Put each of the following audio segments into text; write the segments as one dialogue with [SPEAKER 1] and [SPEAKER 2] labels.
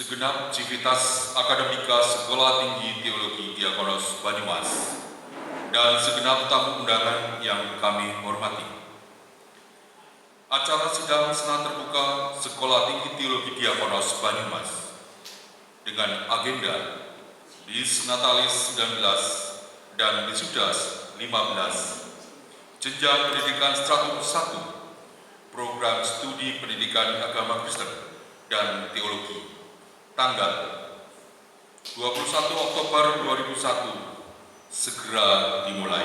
[SPEAKER 1] segenap civitas akademika Sekolah Tinggi Teologi Diakonos Banyumas, dan segenap tamu undangan yang kami hormati. Acara sidang senat terbuka Sekolah Tinggi Teologi Diakonos Banyumas dengan agenda Dies Natalis 19 dan Wisudas 15, jenjang pendidikan stratum 1, program studi pendidikan agama Kristen dan teologi, tanggal 21 Oktober 2001 segera dimulai.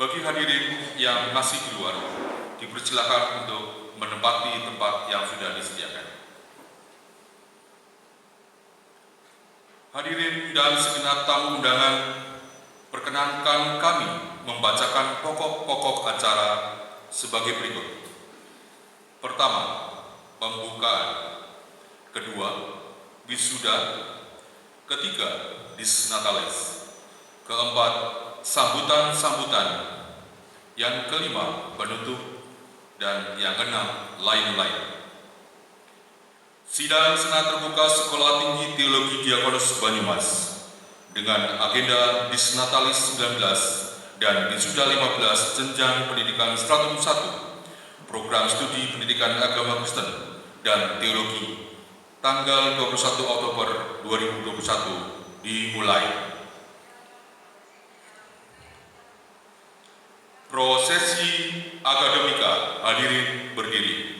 [SPEAKER 1] Bagi hadirin yang masih di luar, dipersilakan untuk menempati tempat yang sudah disediakan. Hadirin dan segenap tamu undangan, perkenankan kami membacakan pokok-pokok acara sebagai berikut. Pertama, pembukaan. Kedua, wisuda. Ketiga, Dies Natalis. Keempat, sambutan-sambutan. Yang kelima, penutup. Dan yang keenam, lain-lain. Sidang senat terbuka Sekolah Tinggi Teologi Diakonos Banyumas dengan agenda Dies Natalis 19 dan Wisuda 15 jenjang pendidikan stratum 1, program studi pendidikan agama Kristen dan teologi, tanggal 21 Oktober 2021 dimulai. Prosesi akademika, hadirin berdiri.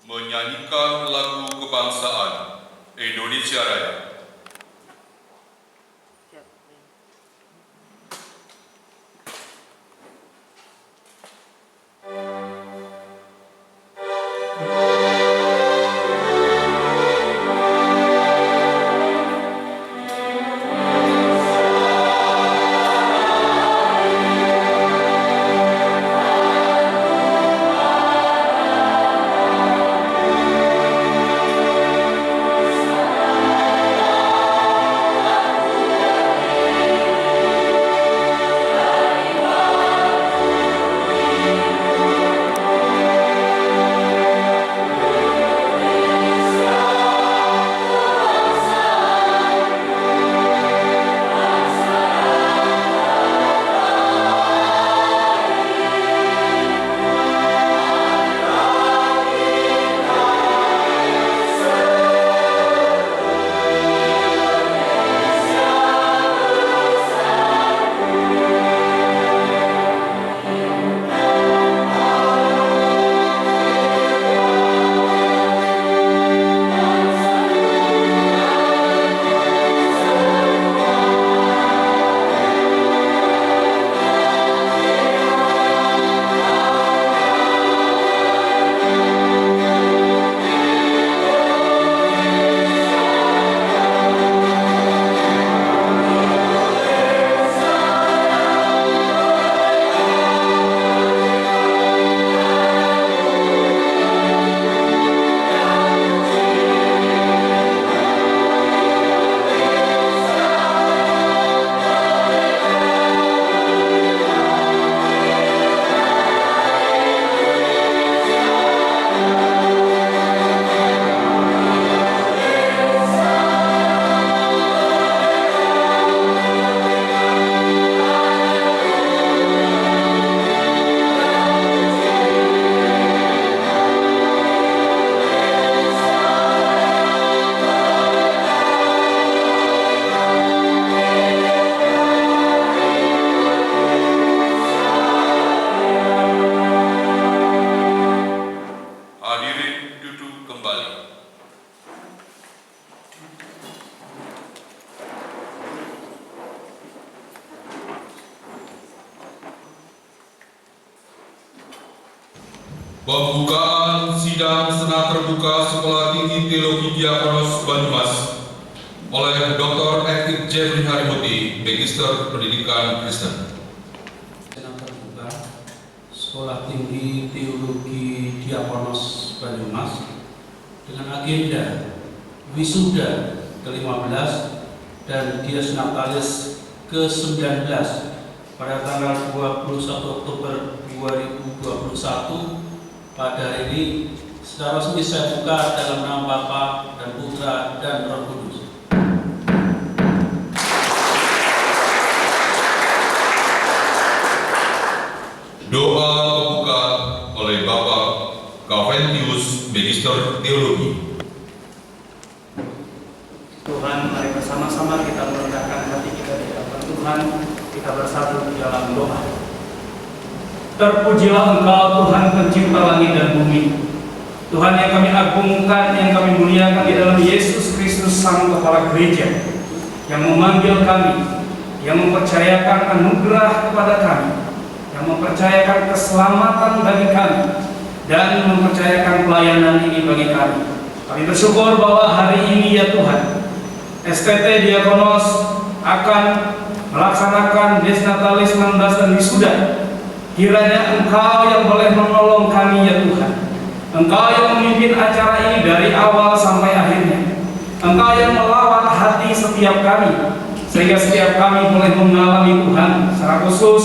[SPEAKER 1] Menyanyikan lagu kebangsaan Indonesia Raya.
[SPEAKER 2] Thank
[SPEAKER 1] Pembukaan sidang Senat Terbuka Sekolah Tinggi Teologi Diakonos Banyumas oleh Dr. Etik Jeffrey Harimuti, Magister Pendidikan Kristen.
[SPEAKER 2] Senat Terbuka Sekolah Tinggi Teologi Diakonos Banyumas dengan agenda wisuda ke-15 dan Dies Natalis ke-19 pada tanggal 21 Oktober 2021. Pada hari ini secara resmi saya buka dalam nama Bapa dan Putra dan Roh Kudus.
[SPEAKER 1] Doa pembuka oleh Bapak Kaventius, Magister Teologi.
[SPEAKER 3] Tuhan, mari bersama-sama kita merendahkan hati kita di hadapan Tuhan. Kita bersatu di dalam doa. Terpujilah Engkau Tuhan pencipta langit dan bumi, Tuhan yang kami agungkan, yang kami muliakan di dalam Yesus Kristus Sang Kepala Gereja, yang memanggil kami, yang mempercayakan anugerah kepada kami, yang mempercayakan keselamatan bagi kami, dan mempercayakan pelayanan ini bagi kami. Kami bersyukur bahwa hari ini ya Tuhan, STT Diakonos akan melaksanakan Dies Natalis 19 dan wisuda. Kiranya Engkau yang boleh menolong kami ya Tuhan. Engkau yang memimpin acara ini dari awal sampai akhirnya. Engkau yang melawat hati setiap kami, sehingga setiap kami boleh mengalami Tuhan. Secara khusus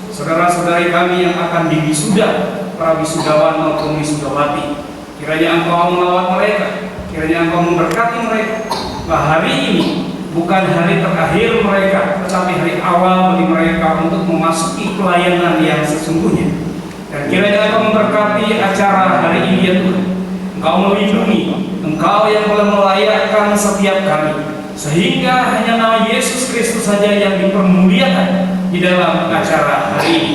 [SPEAKER 3] saudara-saudari kami yang akan diwisuda, para wisudawan maupun wisudawati. Kiranya Engkau melawat mereka, kiranya Engkau memberkati mereka. Bahwa hari ini bukan hari terakhir mereka, tetapi hari awal bagi mereka untuk memasuki pelayanan yang sesungguhnya. Dan kiranya Engkau memberkati acara hari ini ya Tuhan. Engkau melindungi, Engkau yang boleh melayakkan setiap kami, sehingga hanya nama Yesus Kristus saja yang dipermuliakan di dalam acara hari ini.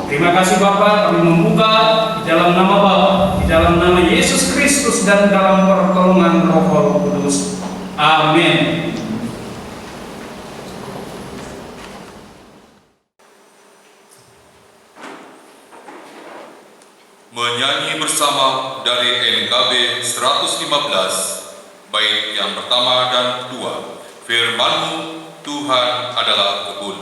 [SPEAKER 3] Terima kasih Bapa, kami membuka di dalam nama Bapa, di dalam nama Yesus Kristus, dan dalam pertolongan Roh Kudus. Amin.
[SPEAKER 1] Menyanyi bersama dari NKB 115, bait yang pertama dan kedua, Firman-Mu Tuhan adalah kebun.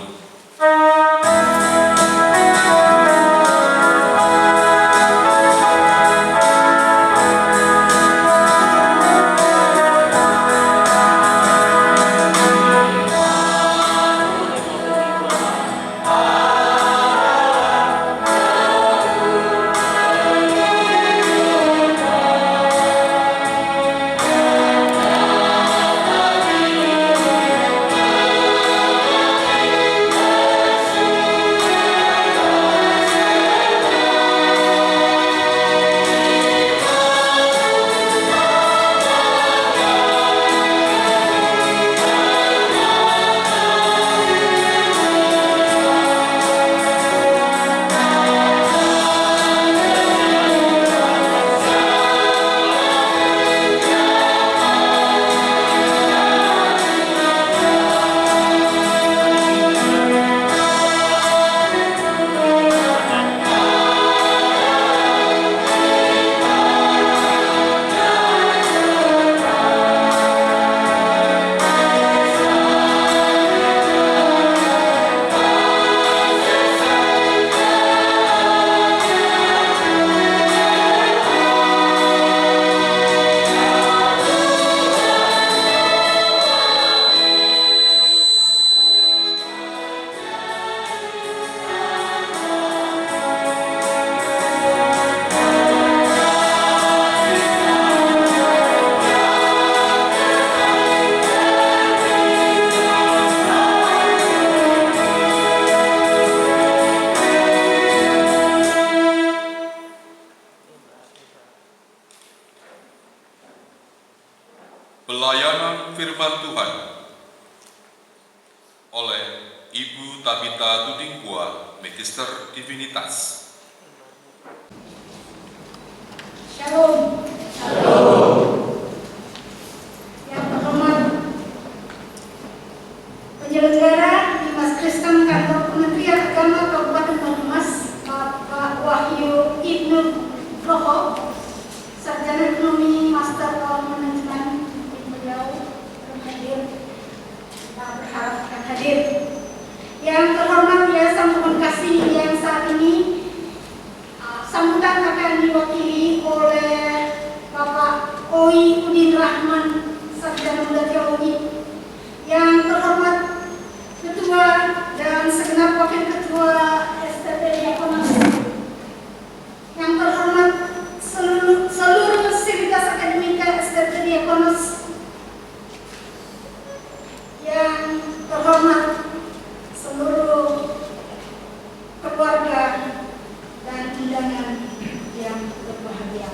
[SPEAKER 1] Pelayanan Firman Tuhan oleh Ibu Tabita Tudingkua, Magister Divinitas.
[SPEAKER 4] Shalom. Shalom. Yang terhormat penyelenggara Dimas Kristen Kantor Kementerian Agama Kabupaten Banyumas, Bapak Wahyu Ibnu Roho akan diwakili oleh Bapak Oi Udin Rahman, Sarjana Muda Teologi. Yang terhormat Ketua dan segenap Wakil Ketua STT Diakonos. Yang terhormat seluruh sivitas akademika STT Diakonos. Yang terhormat seluruh keluarga dan undangan yang berbahagia.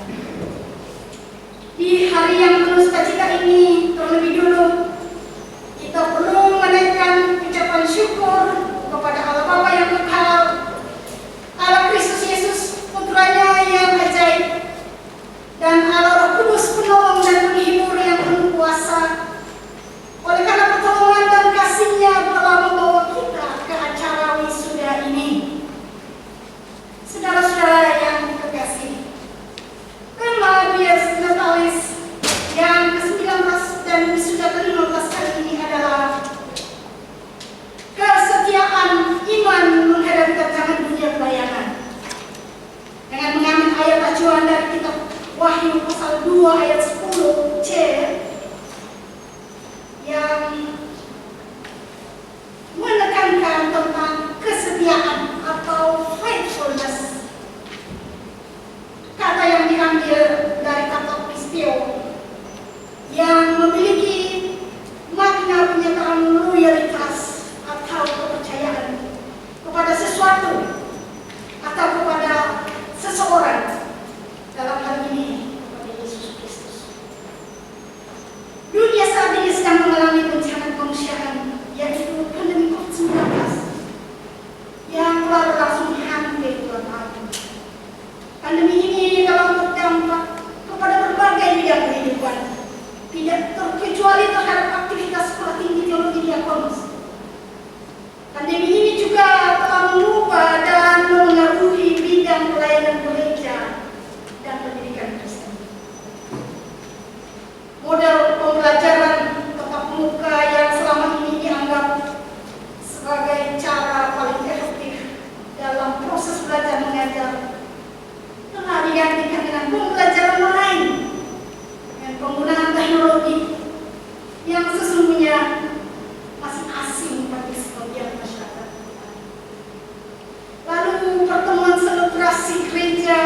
[SPEAKER 4] Di hari yang penuh sukacita ini, terlebih dulu kita perlu menaikkan ucapan syukur kepada Allah Bapa yang kekal, Allah Kristus Yesus Putranya yang ajaib, dan Allah Roh Kudus penolong dan penghibur yang penuh kuasa. Oleh karena pertolongan dan kasih-Nya telah membawa kita ke acara wisuda ini. Saudara-saudara yang terkasih, tema Dies Natalis yang ke-19 dan wisuda ke-15 kali ini adalah kesetiaan iman menghadapi tantangan dunia pelayanan. Dengan mengambil ayat acuan dari kitab Wahyu pasal 2 ayat 10c yang menekankan tentang kesetiaan atau faithfulness. Kata yang diambil dari kata pisteo yang memiliki makna penyataan loyalitas atau kepercayaan kepada sesuatu atau kepada seseorang, dalam hal ini kepada Yesus Kristus. Dunia saat ini sedang mengalami goncangan kemanusiaan, yaitu pandemi COVID-19 yang telah berlangsung hampir 2 tahun. Pandemi ini dalam berdampak kepada berbagai bidang kehidupan, tidak terkecuali terhadap aktivitas sekolah tinggi teologi Diakonos. Pandemi ini juga telah mengubah dan memengaruhi bidang pelayanan gereja dan pendidikan Kristen. Model pembelajaran tatap muka yang selama ini dianggap sebagai cara paling efektif dalam proses belajar mengajar telah digantikan dengan pembelajaran lain dengan penggunaan teknologi yang sesungguhnya masih asing bagi sebagian masyarakat. Lalu pertemuan selebrasi gereja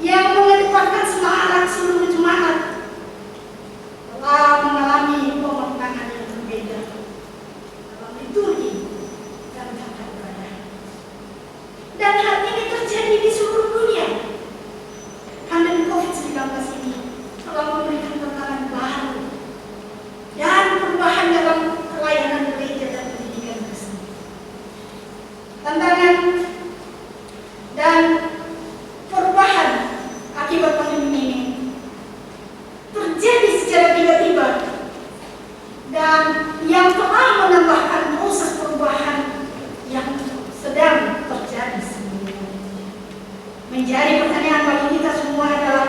[SPEAKER 4] yang mengedepankan semangat seluruh jemaat telah mengalami pemaknaan yang berbeda dalam liturgi dan tata ibadah. Dan hal ini terjadi di seluruh dunia. Pandemi COVID-19 ini telah memberikan tantangan baru dan perubahan dalam pelayanan gereja dan pendidikan Kristen. Tantangan dan perubahan akibat pandemi ini terjadi secara tiba-tiba dan yang telah menambahkan proses perubahan yang sedang terjadi sebelumnya. Menjadi pertanyaan bagi kita semua adalah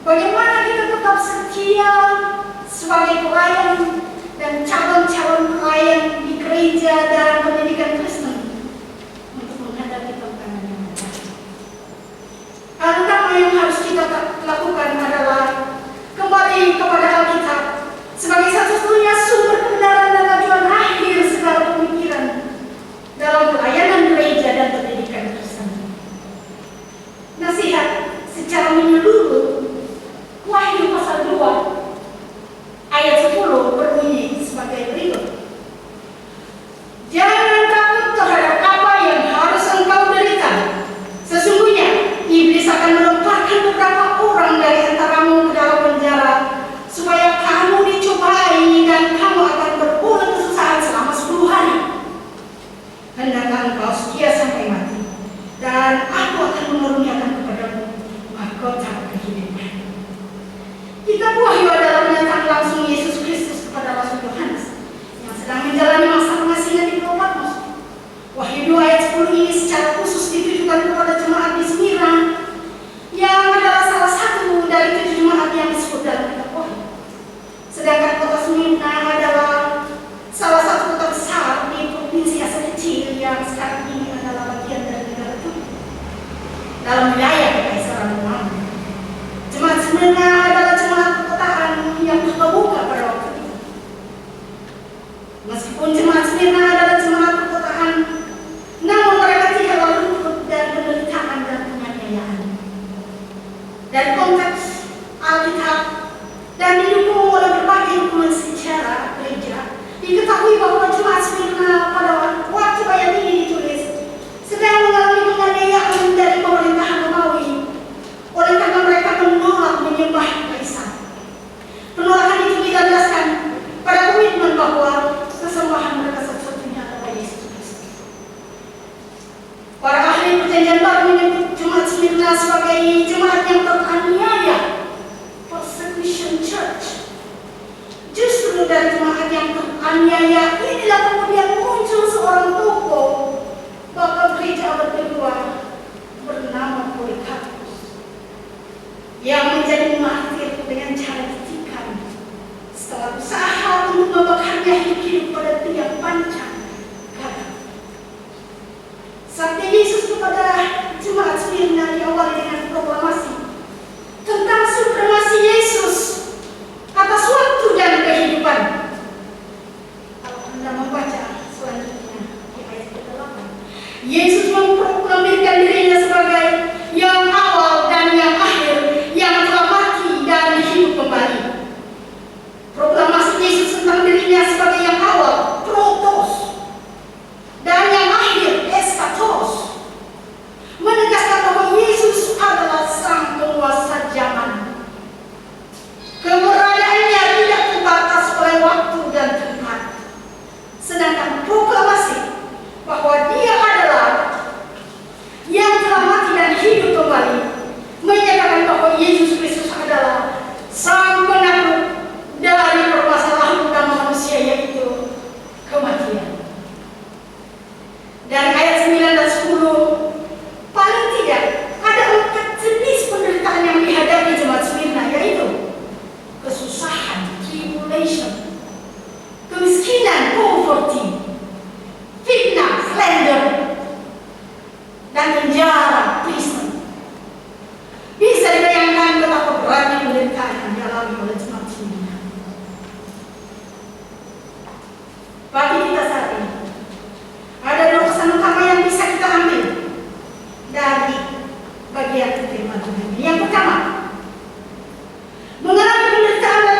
[SPEAKER 4] bagaimana kita tetap setia sebagai pelayan dan calon-calon pelayan di gereja dan pendidikan Kristen untuk menghadapi tantangan yang ada. Hal utama yang harus kita lakukan adalah kembali kepada Alkitab sebagai satu-satunya sumber kebenaran dan tujuan akhir segala pemikiran dalam pelayanan gereja dan pendidikan Kristen. Nasihat secara menyeluruh Wahyu pasal 2 ayat 10 berbunyi sebagai berikut. Jangan takut terhadap apa yang harus engkau derita. Sesungguhnya iblis akan melemparkan beberapa orang dari antaramu ke dalam penjara supaya kamu dicobai dan dari konteks Alkitab dan didukung oleh berbagai dokumen sejarah gereja, diketahui bahwa jemaat Smyrna pada waktu ayat ini ditulis sedang mengalami penganiayaan dari pemerintahan Romawi oleh karena mereka menolak menyembah kaisar. Penolakan itu dilandaskan pada komitmen bahwa kesembahan mereka satu-satunya adalah Yesus Kristus. Para ahli perjanjian baru menyebut jemaat Smyrna sebagai jemaat yang teraniaya, persecution church. Justru dari jemaat yang teraniaya inilah kemudian muncul seorang tokoh bapak gereja abad kedua bernama Polikarpus yang menjadi martir dengan cara ditikan setelah usaha untuk membakarnya hidup pada tiang pancang garam. Sabda Yesus kepada jemaat Smyrna diawali dengan proklamasi tentang supremasi Yesus atas waktu dan kehidupan. Kalau Anda membaca selanjutnya di ayat ke-8, Yesus memproklamirkan dirinya sebagai yang awal dan yang akhir, yang telah mati dan hidup kembali. Proklamasi Yesus tentang dirinya sebagai yang awal, protos, dan yang akhir, eskatos, menegaskan bahwa Yesus adalah sang penguasa zaman. Keberadaannya tidak terbatas oleh waktu dan tempat. Sedangkan proklamasi bahwa dia adalah yang telah mati dan hidup kembali menyatakan bahwa Yesus Kristus adalah sang penakluk dari permasalahan utama manusia, yaitu kematian. Dari ayat 9 dan 10, paling tidak ada 4 jenis penderitaan yang dihadapi jemaat Smyrna, yaitu kesusahan, tribulation, kemiskinan, poverty, fitnah, slander, dan penjara, prison. Bisa dibayangkan betapa beratnya penderitaan yang dialami oleh jemaat Smyrna. Bagi kita saat ini, ada 2 pesan utama yang bisa kita ambil dari bagian firman Tuhan. Yang pertama, mengalami penderitaan dan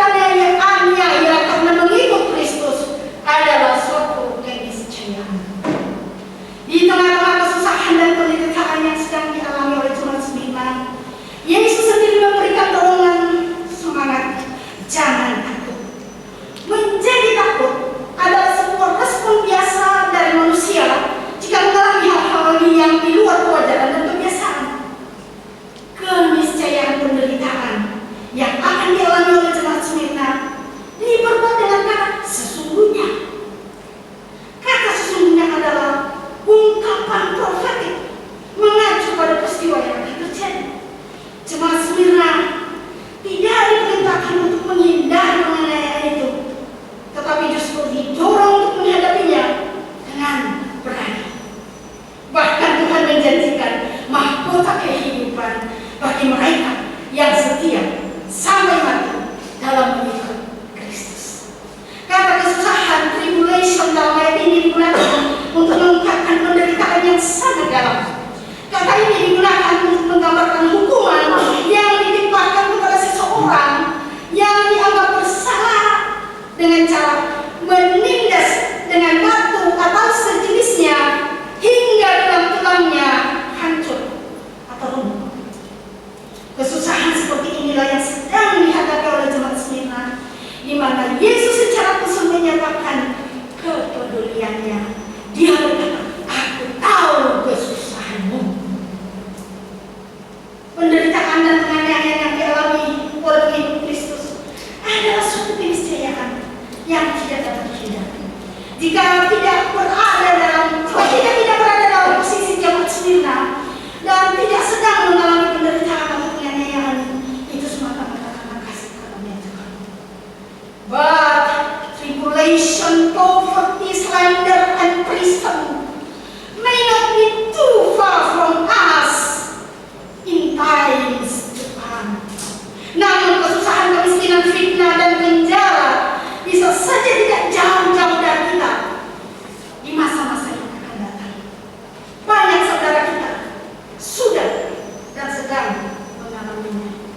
[SPEAKER 4] aniaya karena mengikut Kristus adalah suatu keniscayaan. Di tengah-tengah kesusahan dan penderitaan yang sedang dialami oleh jemaat Smyrna, Yesus sendiri memberikan dorongan semangat, jangan takut. Menjadi takut adalah sebuah respon biasa dari manusia jika mengalami hal-hal yang di luar kewajaran dan kebiasaan. Keniscayaan penderitaan yang akan dialami oleh jemaat Smyrna diperkuat dengan kata sesungguhnya. Kata sesungguhnya adalah ungkapan profetik mengacu pada peristiwa yang akan terjadi. Jemaat Smyrna tidak diperintahkan untuk menghindari penganiayaan itu, tetapi justru didorong untuk menghadapinya dengan berani. Bahkan Tuhan menjanjikan mahkota kehidupan bagi mereka yang setia sampai mati dalam mengikut Kristus. Kata kesusahan, tribulation dalam ayat ini digunakan untuk mengungkapkan penderitaan yang sangat dalam. Kata ini digunakan untuk menggambarkan hukuman yang ditimpakan kepada seseorang yang dianggap bersalah dengan cara menindas dengan batu atau sejenisnya hingga tulang-tulangnya hancur atau lumpuh. Kesusahan seperti inilah yang sedang dihadapi oleh jemaat Smyrna, di mana Yesus secara khusus menyatakan kepeduliannya. Dia berkata, aku tahu kesusahanmu. Penderitaan dan penganiayaan yang dialami oleh pengikut Kristus adalah suatu keniscayaan yang tidak dapat dihindari. Jika tidak berada dalam posisi jemaat Smyrna dan tidak sedang mengalami penderitaan atau penganiayaan, itu semata-mata karena kasih karunia Tuhan. But tribulation, poverty, slander, and prison may not be too far from us in times to come. Namun kesusahan, kemiskinan, fitnah, dan penjara bisa saja tidak jauh-jauh dari kita di masa-masa yang akan datang. Banyak saudara kita sudah dan sedang mengalaminya.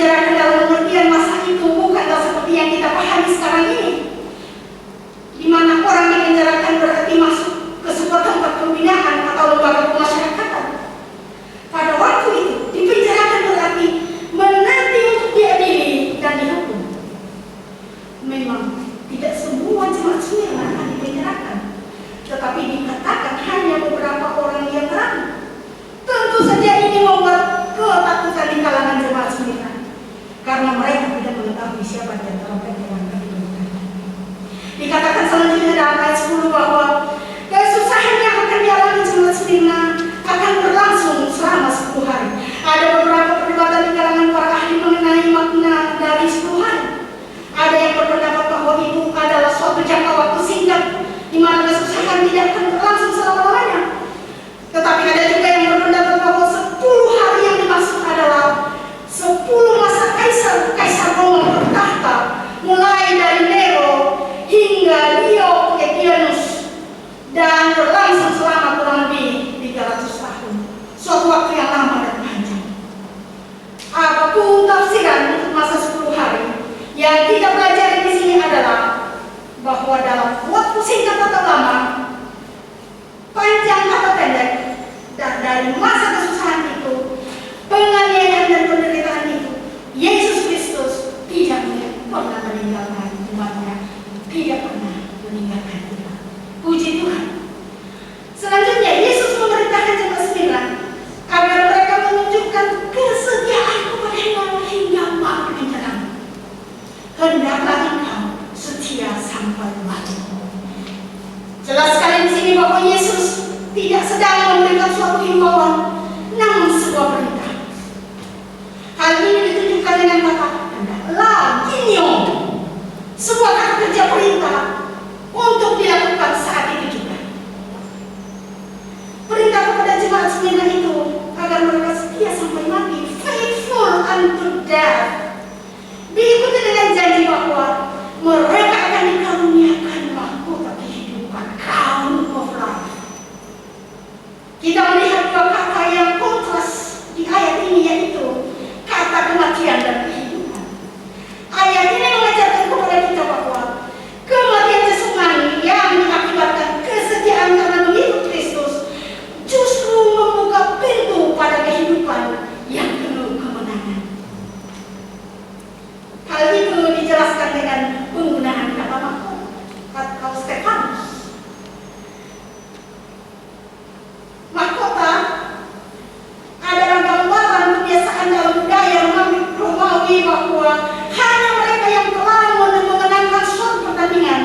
[SPEAKER 4] dipenjarakan dalam pengertian masa itu bukanlah seperti yang kita pahami sekarang ini, di mana orang dipenjarakan berarti masuk ke sebuah tempat pembinaan atau lembaga pemasyarakatan. Pada waktu itu, dipenjarakan berarti menanti untuk diadili dan dihukum. Memang tidak semua jemaat Smyrna akan dipenjarakan, tetapi dikatakan hanya beberapa orang yang ragu. Tentu saja ini membuat ketakutan di kalangan jemaat Smyrna, karena mereka tidak mengetahui siapa di antara mereka yang akan dipenjarakan. Dikatakan selanjutnya dalam ayat 10 bahwa kesusahan yang akan dialami jemaat Smyrna akan berlangsung selama 10 hari. Ada beberapa perdebatan di kalangan para ahli mengenai makna dari 10 hari. Ada yang berpendapat bahwa itu adalah suatu jangka waktu singkat di mana kesusahan tidak akan berlangsung selama-lamanya. Tetapi ada juga yang berpendapat bahwa 10 hari yang dimaksud adalah 10 masa Kaisar Roma bertahta, mulai dari Nero hingga Diocletianus, dan berlangsung selama kurang lebih 300 tahun. Suatu waktu yang lama dan panjang. Apapun tafsiran untuk masa 10 hari, yang kita pelajari di sini adalah bahwa dalam waktu singkat atau lama, panjang atau pendek, dan dari masa kesusahan itu, penganiayaan dan penderitaan itu, Yesus Kristus tidak pernah meninggalkan umatnya, tidak pernah meninggalkan kita. Puji Tuhan. Selanjutnya, Yesus memerintahkan jemaat Smyrna agar mereka menunjukkan kesetiaan kepada-Nya hingga mati menjelang. Hendaklah engkau setia sampai mati. Jelas sekali di sini bahwa Yesus tidak sedang memberikan suatu himbauan, namun sebuah perintah. Hal ini ditunjukkan dengan kata laginyo, sebuah kata kerja perintah untuk dilakukan saat itu juga. Perintah kepada jemaat Smyrna itu agar mereka setia sampai mati, faithful unto death. Diikuti dengan janji bahwa mereka akan dikaruniakan mahkota kehidupan, crown of life. Kita melihat dua kata yang kontras di ayat ini, yaitu kata kematian dan kehidupan. Ayat ini mengajarkan kepada kita bahwa kematian jasmani yang mengakibatkan kesetiaan karena mengikut Kristus justru membuka pintu pada kehidupan yang penuh kemenangan. Hal itu dijelaskan dengan penggunaan kata mahkota atau Stefanus. Mahkota adalah gambaran kebiasaan dalam budaya Romawi bahwa hanya mereka yang telah memenangkan suatu pertandingan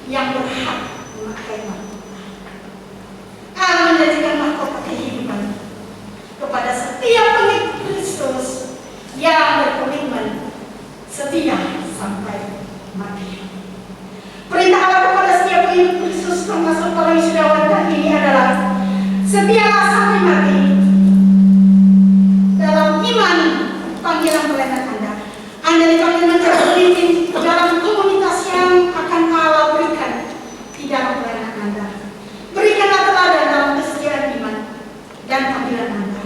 [SPEAKER 4] yang berhak memakai mahkota. Allah menjanjikan mahkota kehidupan kepada setiap pengikut Kristus yang berkomitmen setia sampai mati. Perintah Allah kepada setiap pengikut Kristus termasuk para wisudawan ini adalah setialah sampai mati dalam iman panggilan pelayanan Anda. Anda dipanggil menjadi pemimpin dalam komunitas yang akan Allah berikan di dalam pelayanan Anda. Berikanlah teladan dalam kesetiaan iman dan panggilan Anda.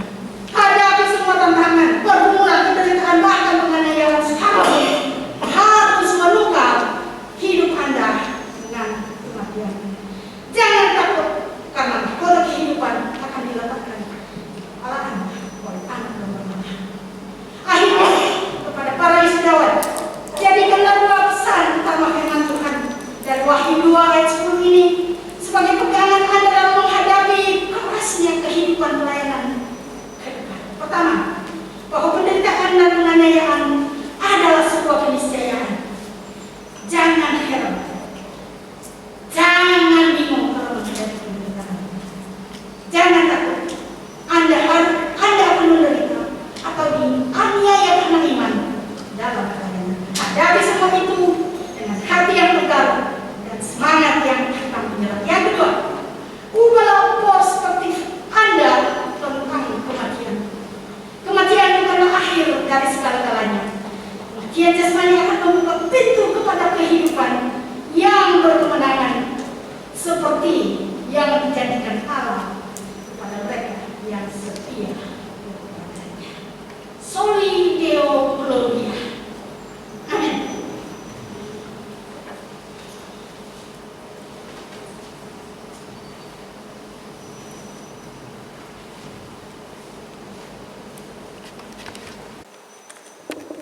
[SPEAKER 4] Hadapi semua tantangan, pergumulan, penderitaan, bahkan penganiayaan sekalipun harus menukar hidup Anda dengan kematian. Jangan takut, karena mahkota kehidupan akan diletakkan oleh Anda, oleh anak dan anak. Akhirnya, kepada para wisudawan, jadikanlah dua pesan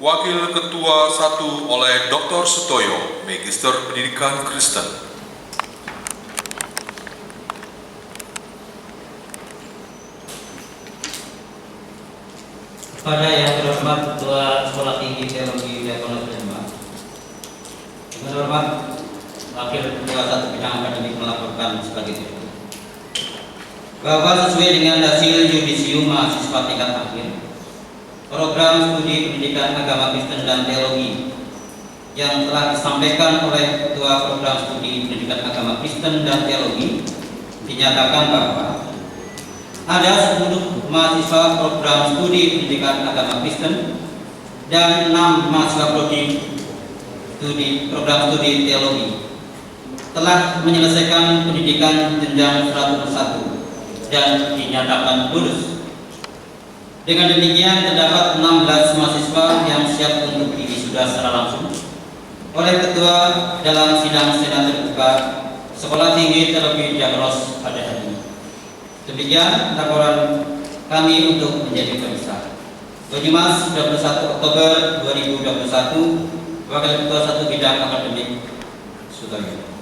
[SPEAKER 1] Wakil Ketua 1 oleh Dr. Sutoyo, Magister Pendidikan Kristen.
[SPEAKER 5] Kepada yang terhormat Ketua Sekolah Tinggi Teologi Diakonos Lembang, dengan hormat Wakil Ketua 1 Bidang Akademik melaporkan sebagai berikut. Bahwa sesuai dengan hasil yudisium mahasiswa tingkat akhir, program studi pendidikan agama Kristen dan teologi yang telah disampaikan oleh Ketua Program Studi Pendidikan Agama Kristen dan Teologi dinyatakan bahwa ada 10 mahasiswa program studi pendidikan agama Kristen dan 6 mahasiswa program studi teologi telah menyelesaikan pendidikan jenjang 101 dan dinyatakan lulus. Dengan demikian terdapat 16 mahasiswa yang siap untuk diwisuda secara langsung oleh Ketua dalam sidang senat terbuka Sekolah Tinggi Teologi Diakonos pada hari ini. Demikian laporan kami untuk menjadi pemirsa. Banyumas 21 Oktober 2021, Wakil Ketua 1 Bidang Akademik Sutoyo.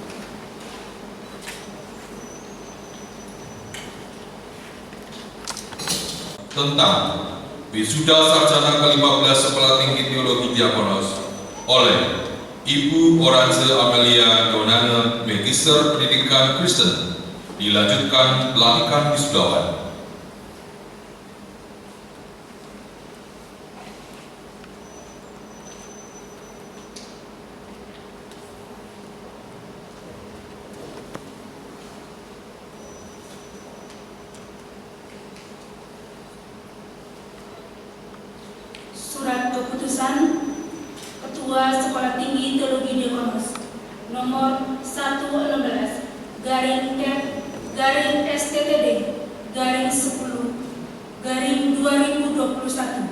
[SPEAKER 1] Tentang wisuda sarjana ke-15 Sekolah Tinggi Teologi Diakonos oleh Ibu Orange Amelia Donana, Magister Pendidikan Kristen, dilanjutkan pelantikan wisudawan.
[SPEAKER 4] Surat keputusan Ketua Sekolah Tinggi Teologi Diakonos nomor 116 STTD /10 /2021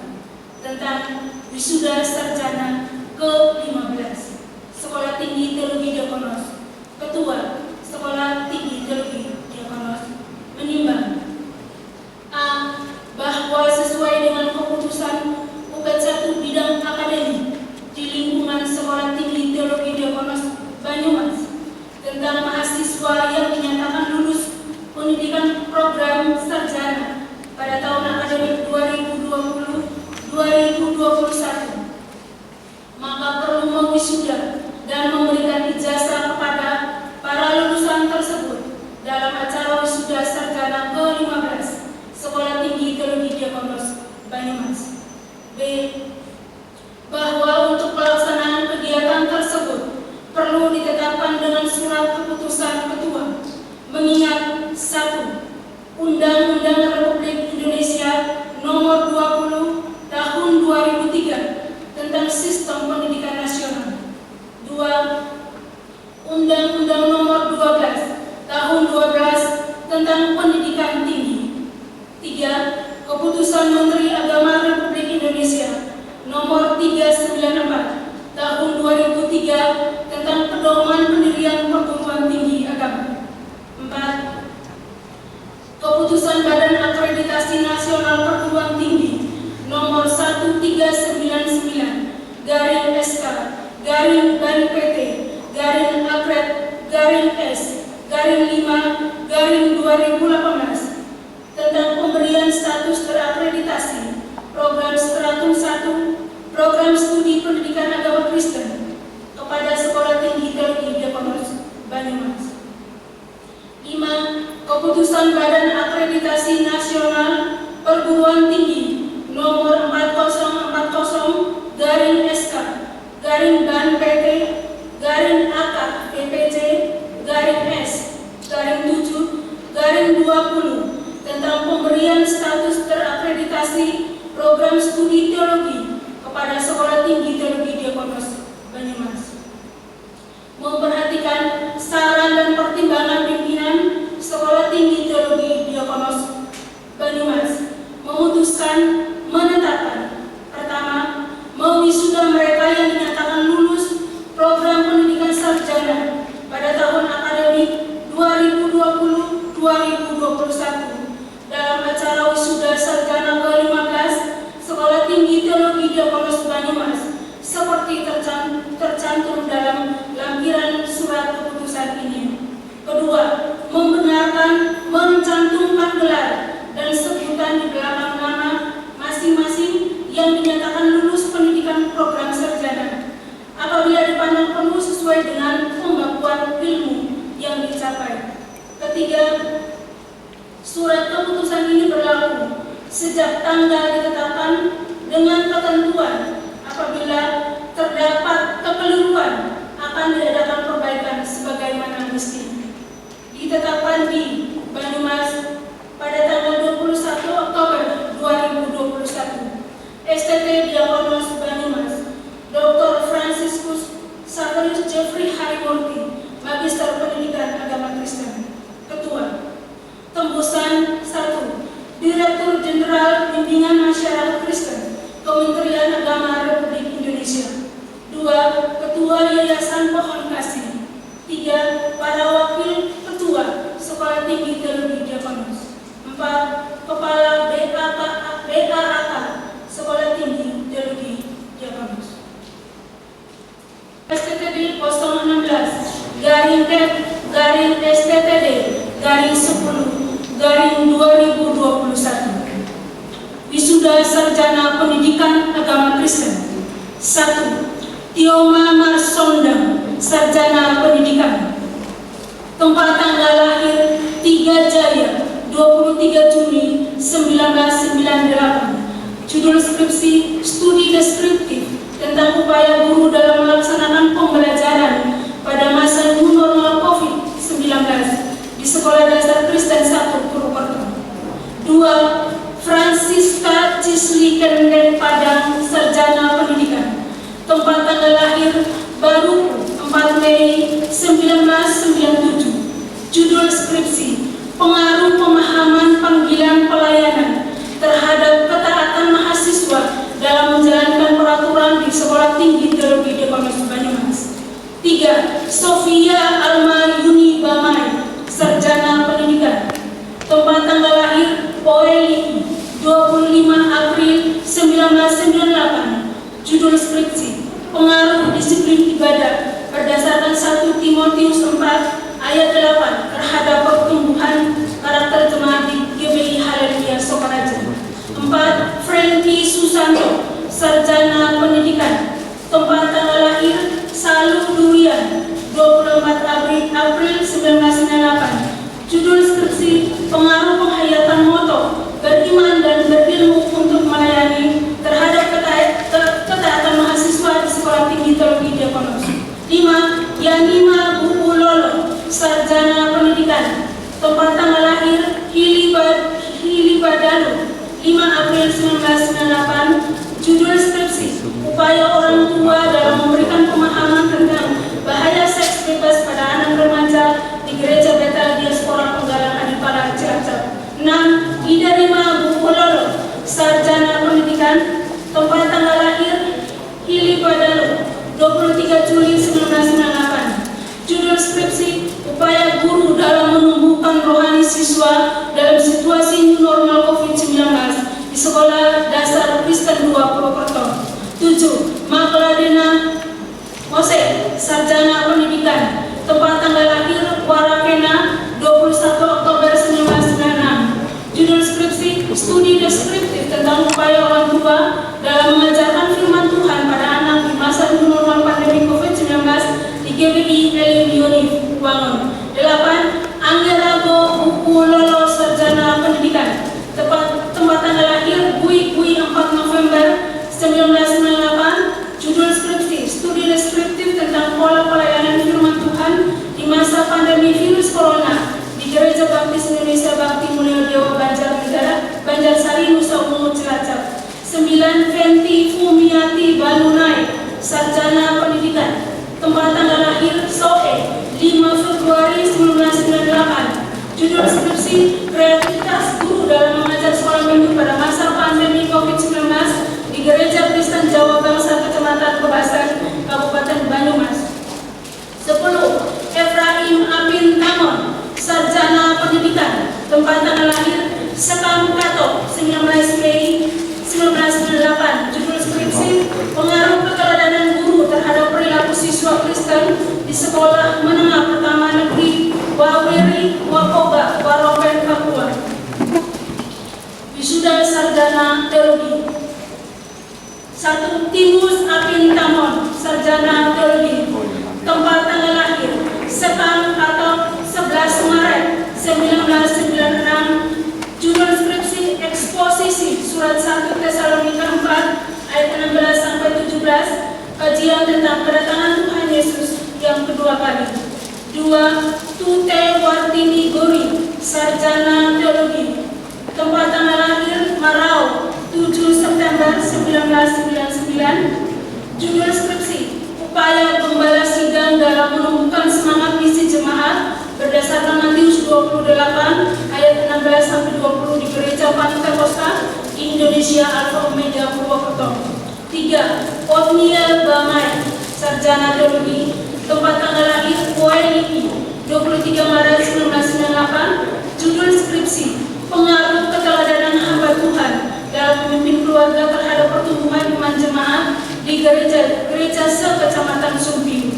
[SPEAKER 4] tentang wisuda sarjana ke-15 Sekolah Tinggi Teologi Diakonos. Ketua Sekolah Tinggi Teologi Diakonos menimbang A. Bahwa sesuai dengan keputusan UPED 1 Bidang Akademik di lingkungan Sekolah Tinggi Teologi Diakonos Banyumas tentang mahasiswa yang dinyatakan lulus pendidikan program sarjana pada tahun akademik 2020-2021, maka perlu mewisuda dan memberikan ijazah kepada para lulusan tersebut dalam acara wisuda sarjana ke-15 Sekolah Tinggi Teologi Diakonos Banyumas. B. Bahwa untuk pelaksanaan kegiatan tersebut perlu ditetapkan dengan surat keputusan Ketua, mengingat 1. Undang-Undang Republik Indonesia Nomor 20 Tahun 2003 tentang Sistem Pendidikan Nasional. 2. Undang-Undang Nomor 12 Tahun 12 tentang Pendidikan Tinggi. 3. Keputusan Menteri Agama Republik Indonesia Nomor 394 Tahun 2003 tentang pedoman pendirian perguruan tinggi agama. 4. Keputusan Badan Akreditasi Nasional Perguruan Tinggi Nomor 1399-SK-Akred-S-5-2018 tentang pemberian status terakreditasi program stratum 1 program studi pendidikan agama Kristen kepada Sekolah Tinggi Teologi Diakonos Banyumas. 5. Keputusan Badan Akreditasi Nasional Perguruan Tinggi Nomor 40-SK-AK-BPJ-S-7-20 tentang pemberian status terakreditasi program studi teologi kepada Sekolah Tinggi Teologi Diakonos Banyumas. Memperhatikan saran dan pertimbangan pimpinan Sekolah Tinggi Teologi Diakonos Banyumas, memutuskan menetapkan: pertama, mewisuda mereka yang dinyatakan lulus program pendidikan sarjana pada tahun akademik 2020-2021 dalam acara wisuda sarjana ke-15 Sekolah Tinggi Teologi Diakonos Banyumas Kedua, membenarkan mencantumkan gelar dan sebutan di belakang nama masing-masing yang dinyatakan lulus pendidikan program sarjana apabila dipandang penuh sesuai dengan pembakuan ilmu yang dicapai. Ketiga, surat keputusan ini berlaku sejak tanggal ditetapkan dengan ketentuan apabila terdapat kekeliruan akan diadakan perbaikan sebagaimana mesti. Ditetapkan di Banyumas pada tanggal 21 Oktober 2021. STT Diakonos Banyumas, Dr. Franciscus Saverius Jeffrey Harimurti, Magister Pendidikan Agama Kristen. Ketua. Tembusan 1. Direktur Jenderal Bimbingan Masyarakat Kristen, Kementerian Agama Republik Indonesia. 2. Ketua Yayasan Pohon Kasih. 3. Para Wakil Ketua Sekolah Tinggi Teologi Diakonos. 4. Kepala BAK Sekolah Tinggi Teologi Diakonos. STTD 016 garing STTD garing 10 garing 2021. Wisuda Sarjana Pendidikan Agama Kristen. 1. Tioma Marsonda, Sarjana Pendidikan. Tempat tanggal lahir 3 Jaya 23 Juni 1998. Judul skripsi studi deskriptif tentang upaya guru dalam melaksanakan pembelajaran pada masa new normal COVID-19 di Sekolah Dasar Kristen 1 Purwokerto. 2. Francisca Cisli Kenden Padang, Sarjana Pendidikan. Tempat tanggal lahir baru 4 Mei 1997. Judul skripsi pengaruh pemahaman panggilan pelayanan terhadap ketaatan mahasiswa dalam menjalankan peraturan di Sekolah Tinggi Teologi Diakonos Banyumas. 3. Sofia Alma Yuni Bamai, Sarjana Pendidikan. Tempat tanggal lahir Poeli 25 April 1998. Judul skripsi pengaruh disiplin ibadah berdasarkan 1 Timotius 4 ayat 8 terhadap pertumbuhan karakter jemaat di GBI Haleluya Sokaraja. 4. Frankie Susanto, Sarjana Pendidikan. Tempat tanggal lahir Salu Durian 24 April 1998. Judul skripsi pengaruh penghayatan moto beriman dan berilmu untuk melayani terhadap ketaatan mahasiswa di Sekolah Tinggi Teologi Diakonos. 5. Yanima Buku Lolo, Sarjana Pendidikan. Tempat tanggal lahir Hili Badalu 5 April 1998. Judul skripsi upaya orang tua dalam memberikan pemahaman tentang bahaya seks bebas pada anak remaja di Gereja Betel Diaspora Penggalang Adipara Cilacap. 6. Ida Rima Buku Lolo, Sarjana Pendidikan. Tempat tanggal lahir Hili Badalu 23 Juli 1998. Judul skripsi upaya guru dalam menumbuhkan rohani siswa dalam situasi new normal COVID-19 di Sekolah Dasar Kristen 2 Purwokerto. 7. Magdalena Mose, Sarjana Pendidikan. Tempat tanggal lahir Warakena 21 Oktober 1996. Judul skripsi studi deskriptif tentang upaya orang tua dalam mengajarkan firman Tuhan pada anak di masa new normal pandemi COVID-19 di GBI Elim Yunif Wangun. 8. Anggerago Buku Lolo, Sarjana Pendidikan. Tempat tanggal lahir Bui 4 November 1998. Judul skripsi studi deskriptif tentang pola pelayanan firman Tuhan di masa pandemi virus corona di Gereja Baptis Indonesia Bakti Mulyo Dewa Banjarsari Nusa Ungu Cilacap. 9. Fenty Fumiati Balunai, Sarjana Pendidikan. Tempat tanggal lahir Soe 5 Februari 1998. Judul skripsi kreativitas guru dalam mengajar sekolah minggu pada masa pandemi COVID-19 di Gereja Kristen Jawa Bangsa Kecamatan Kebasan, Kabupaten Banyumas. 10. Efraim Amin Tamon, Sarjana Pendidikan. Tempat tanggal lahir Sekam Kato 19 Mei 1998. Judul skripsi pengaruh keteladanan guru terhadap perilaku siswa Kristen di Sekolah Menengah Pertama Negeri Wawe
[SPEAKER 6] Wakoba Waropen Papua. Wisuda Sarjana Teologi. 1. Timus Apin Tamon, Sarjana Teologi. Tempat tanggal lahir Sekang atau 11 Maret 1996. Judul skripsi eksposisi surat 1 Tesalonika 4 ayat 16 sampai 17. Kajian tentang kedatangan Tuhan Yesus yang kedua kali. 2. Tute Wartini Gori, Sarjana Teologi. Tempat tanggal lahir Marau 7 September 1999. Judul skripsi upaya gembala sidang dalam menumbuhkan semangat misi jemaat berdasarkan Matius 28 ayat 16 sampai 20 di Gereja Pantekosta Indonesia Alfa Omega Purwokerto. 3. Otniel Bamai, Sarjana Teologi. Tempat tanggal lahir WNI 23 Maret 1998. Judul skripsi pengaruh keteladanan hamba Tuhan dalam memimpin keluarga terhadap pertumbuhan iman jemaat di gereja se-Kecamatan Sumpiu.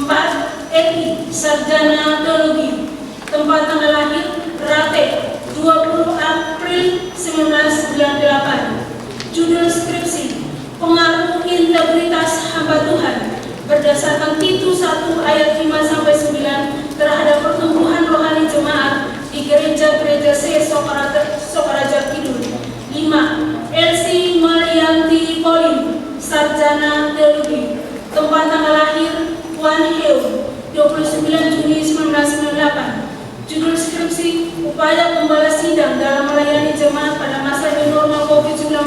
[SPEAKER 6] 4. Eki, Sarjana Teologi. Tempat tanggal lahir Rate 20 April 1998. Judul skripsi pengaruh integritas hamba Tuhan berdasarkan Titus 1 ayat 5 sampai 9 terhadap pertumbuhan rohani jemaat di gereja-gereja Sokaraja Kidul. 5. Elsie Marianti Pauline, Sarjana Teologi. Tempat tanggal lahir Wan Heu 29 Juni 1998. Judul skripsi upaya gembala sidang dalam melayani jemaat pada masa new normal COVID-19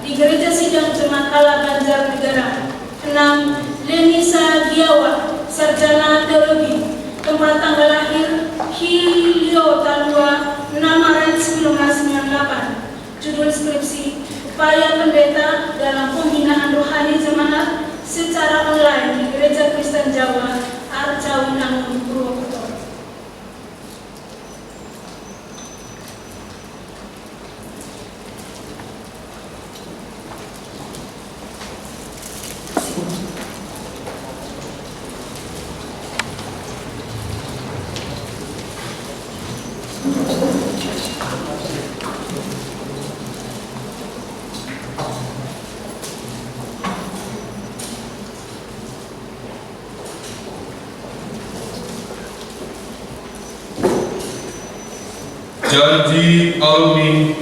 [SPEAKER 6] di Gereja Sidang Jemaat Allah Banjarnegara. 6. Lenisa Giawa, Sarjana Teologi. Tempat tanggal lahir Hilio Talua 6 Maret 1998. Judul skripsi upaya pendeta dalam pembinaan rohani jemaat secara online di Gereja Kristen Jawa Arcawinangun Purwokerto.
[SPEAKER 1] Janji alumni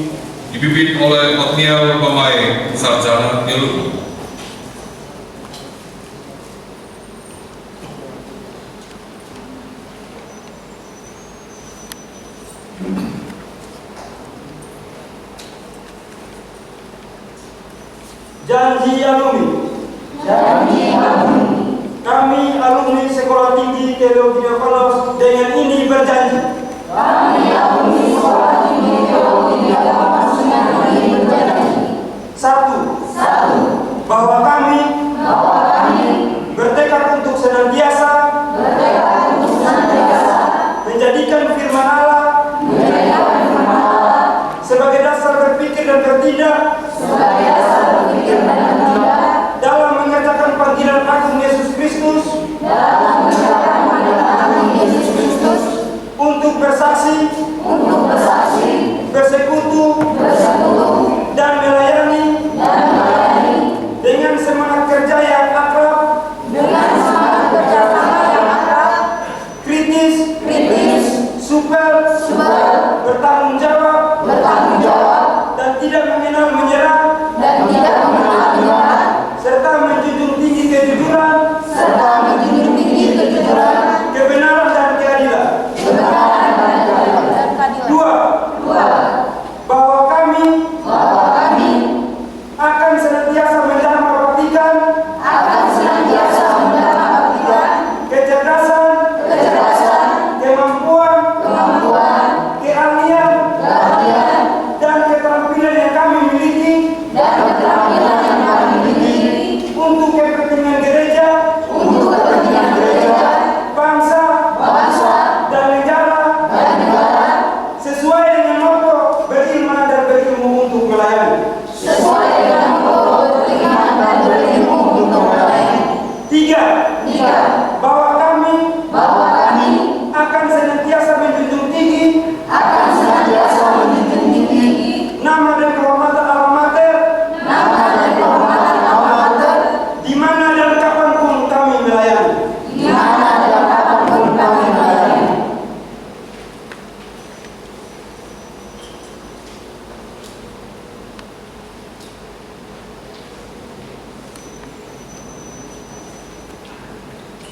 [SPEAKER 1] dipimpin oleh Otniel Bamai, Sarjana Teologi.
[SPEAKER 3] Janji alumni. Kami alumni Sekolah Tinggi Teologi Diakonos dengan ini berjanji. Satu, bahwa kami bertekad untuk senantiasa menjadikan firman Allah sebagai dasar berpikir dan bertindak dalam menyatakan panggilan agung Yesus Kristus untuk bersaksi, bersekutu, dan melayani dengan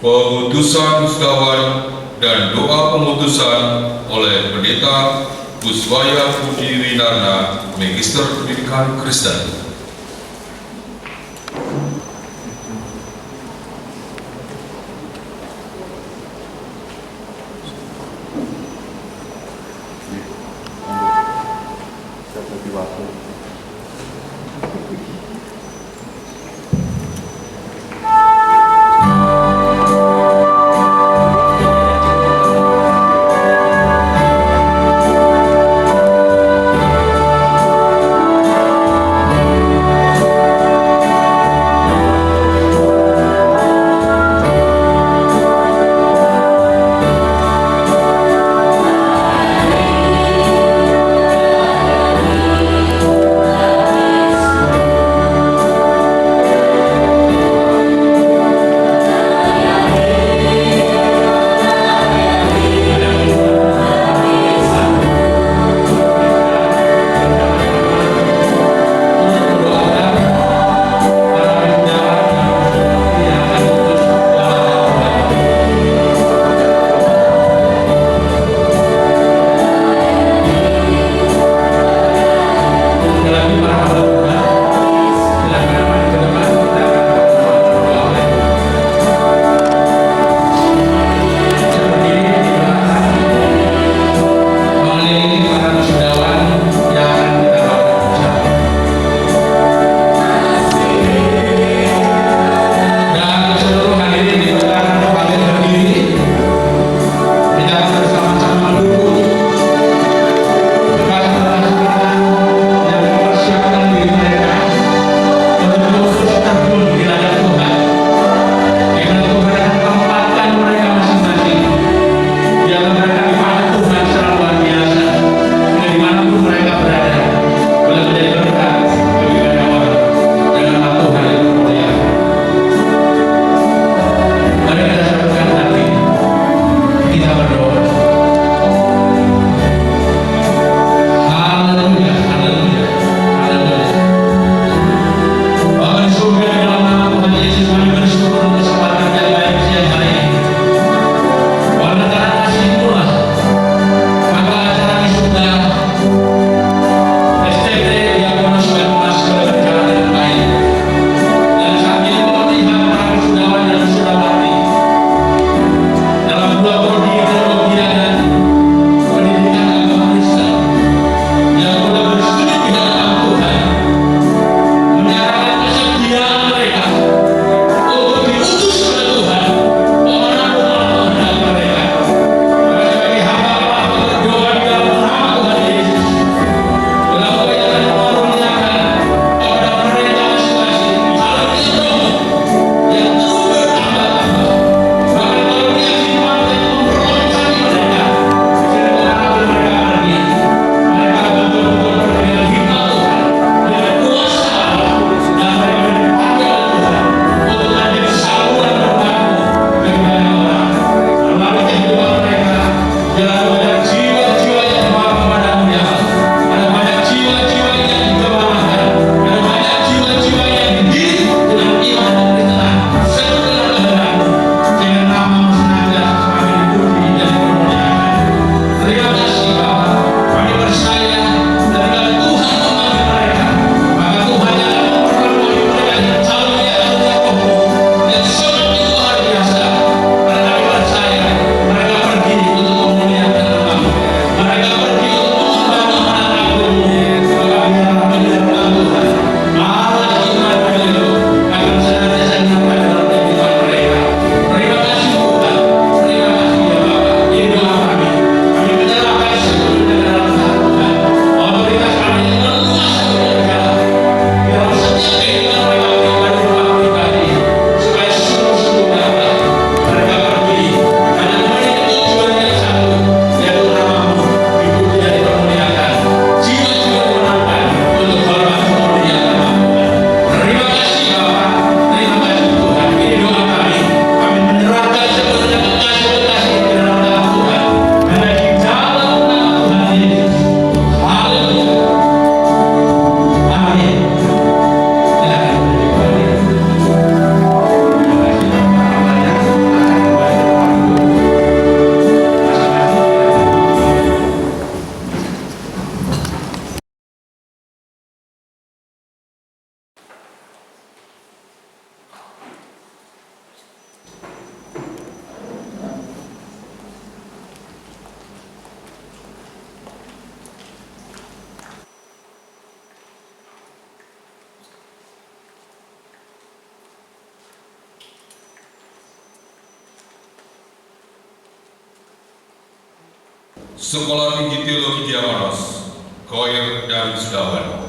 [SPEAKER 1] Pengutusan Sekawan dan doa pengutusan oleh Pendeta Puswaya Budi Winarna, Magister Pendidikan Kristen. Sekolah Tinggi Teologi Diakonos, Koir dan Wisudawan.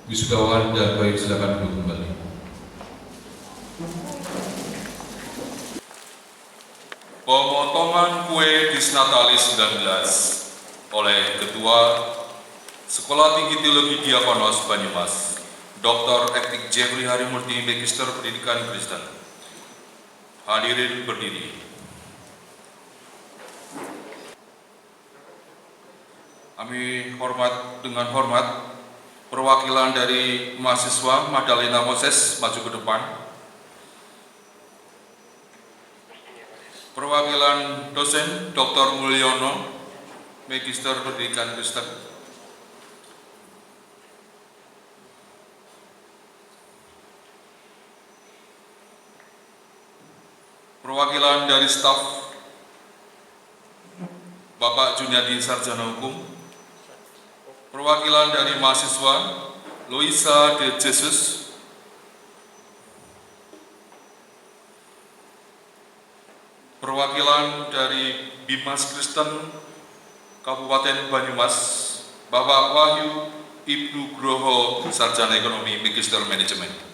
[SPEAKER 1] Wisudawan dan baik, silakan duduk kembali. Pemotongan kue Disnatalis 19 oleh Ketua Sekolah Tinggi Teologi Diakonos Banyumas, Dr. Ektik Jeffrey Harimurti, Magister Pendidikan Kristen. Hadirin berdiri. Kami dengan hormat perwakilan dari mahasiswa Madalena Moses maju ke depan. Perwakilan dosen Dr. Mulyono, Magister Pendidikan Kristen. Perwakilan dari staf Bapak Juniadi, Sarjana Hukum. Perwakilan dari mahasiswa Loisa de Jesus. Perwakilan dari Bimas Kristen Kabupaten Banyumas, Bapak Wahyu Ibnu Groho, Sarjana Ekonomi, Magister Manajemen.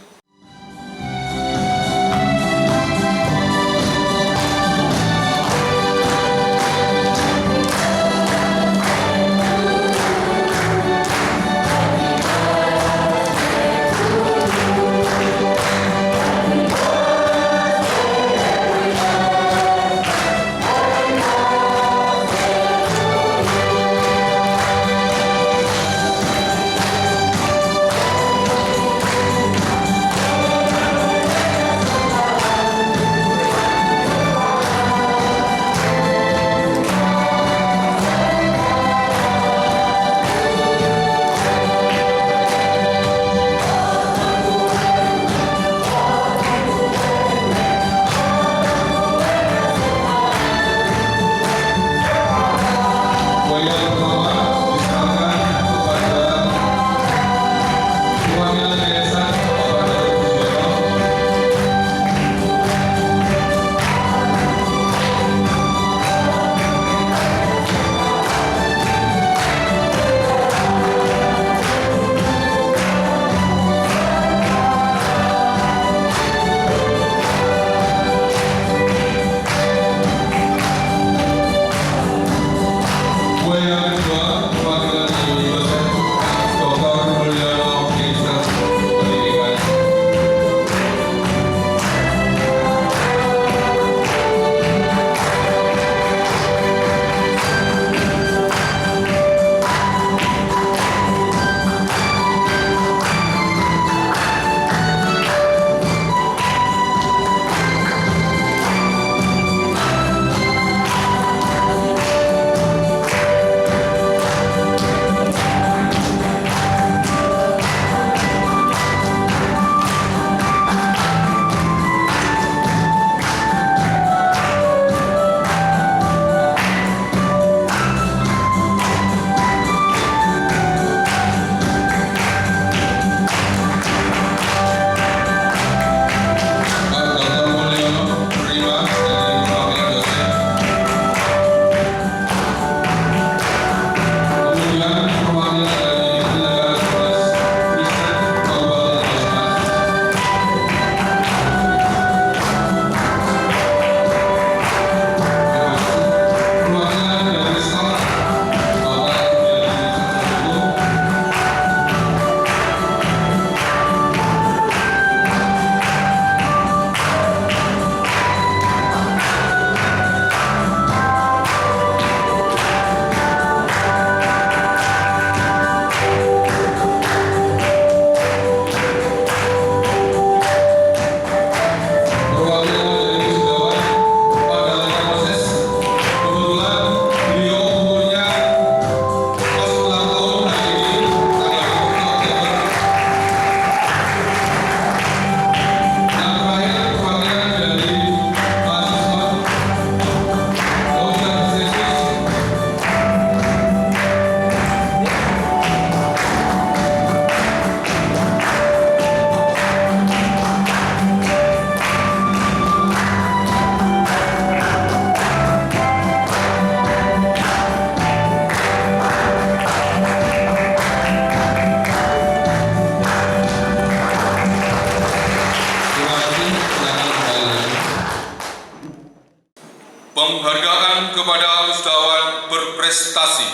[SPEAKER 1] Penghargaan kepada wisudawan berprestasi.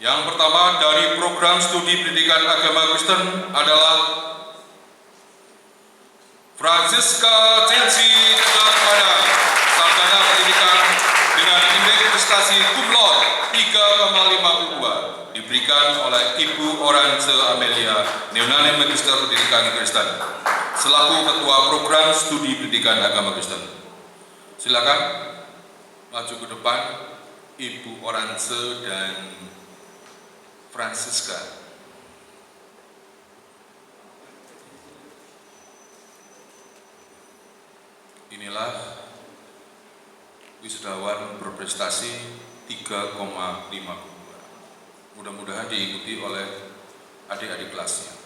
[SPEAKER 1] Yang pertama dari program studi pendidikan agama Kristen adalah Francisca Chelsea Cekakmana, sarjana pendidikan dengan indeks prestasi cum laude 3,52, diberikan oleh Ibu Orance Amelia, Neonane Magister Pendidikan Kristen, selaku Ketua Program Studi Pendidikan Agama Kristen. Silakan maju ke depan Ibu Orance dan Francisca. Inilah wisudawan berprestasi 3,52. Mudah-mudahan diikuti oleh adik-adik kelasnya.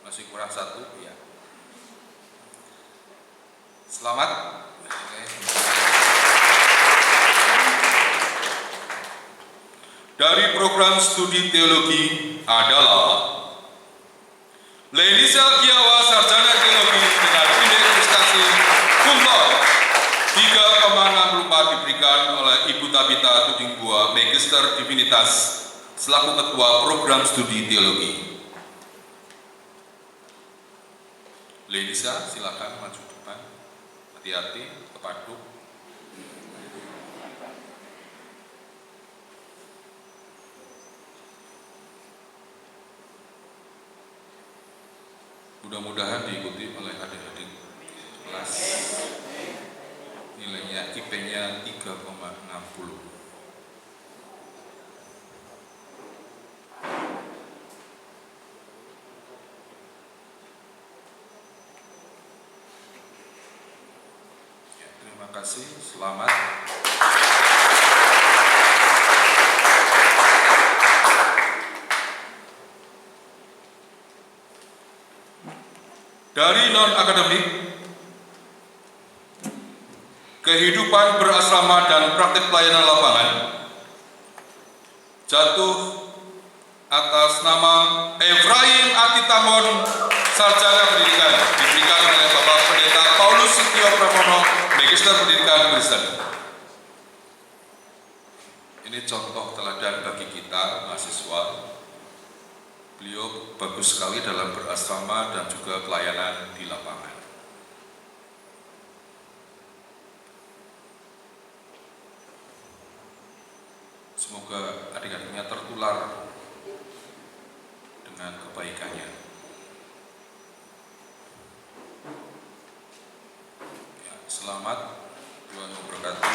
[SPEAKER 1] Masih kurang satu, ya. Selamat. Dari program studi teologi adalah Lenisa Kiawa, sarjana teologi dengan indeks prestasi cum laude 3,64, diberikan oleh Ibu Tabita Tudingbua, Magister Divinitas, selaku Ketua Program Studi Teologi. Lenisa, silakan maju depan. Hati-hati, kepaduk. Mudah-mudahan diikuti oleh adik-adik kelas. Nilainya IP-nya 3,60. Terima kasih, selamat. Dari non-akademik, kehidupan berasrama dan praktik pelayanan lapangan, jatuh atas nama Efraim Atitamon, sarjana pendidikan, diberikan oleh Bapak Pendeta Paulus Setio Pramono, Magister Pendidikan Kristen. Ini contoh teladan bagi kita mahasiswa. Beliau bagus sekali dalam berasrama dan juga pelayanan di lapangan. Semoga adik-adiknya tertular dengan kebaikannya. Ya, selamat, Tuhan memberkati.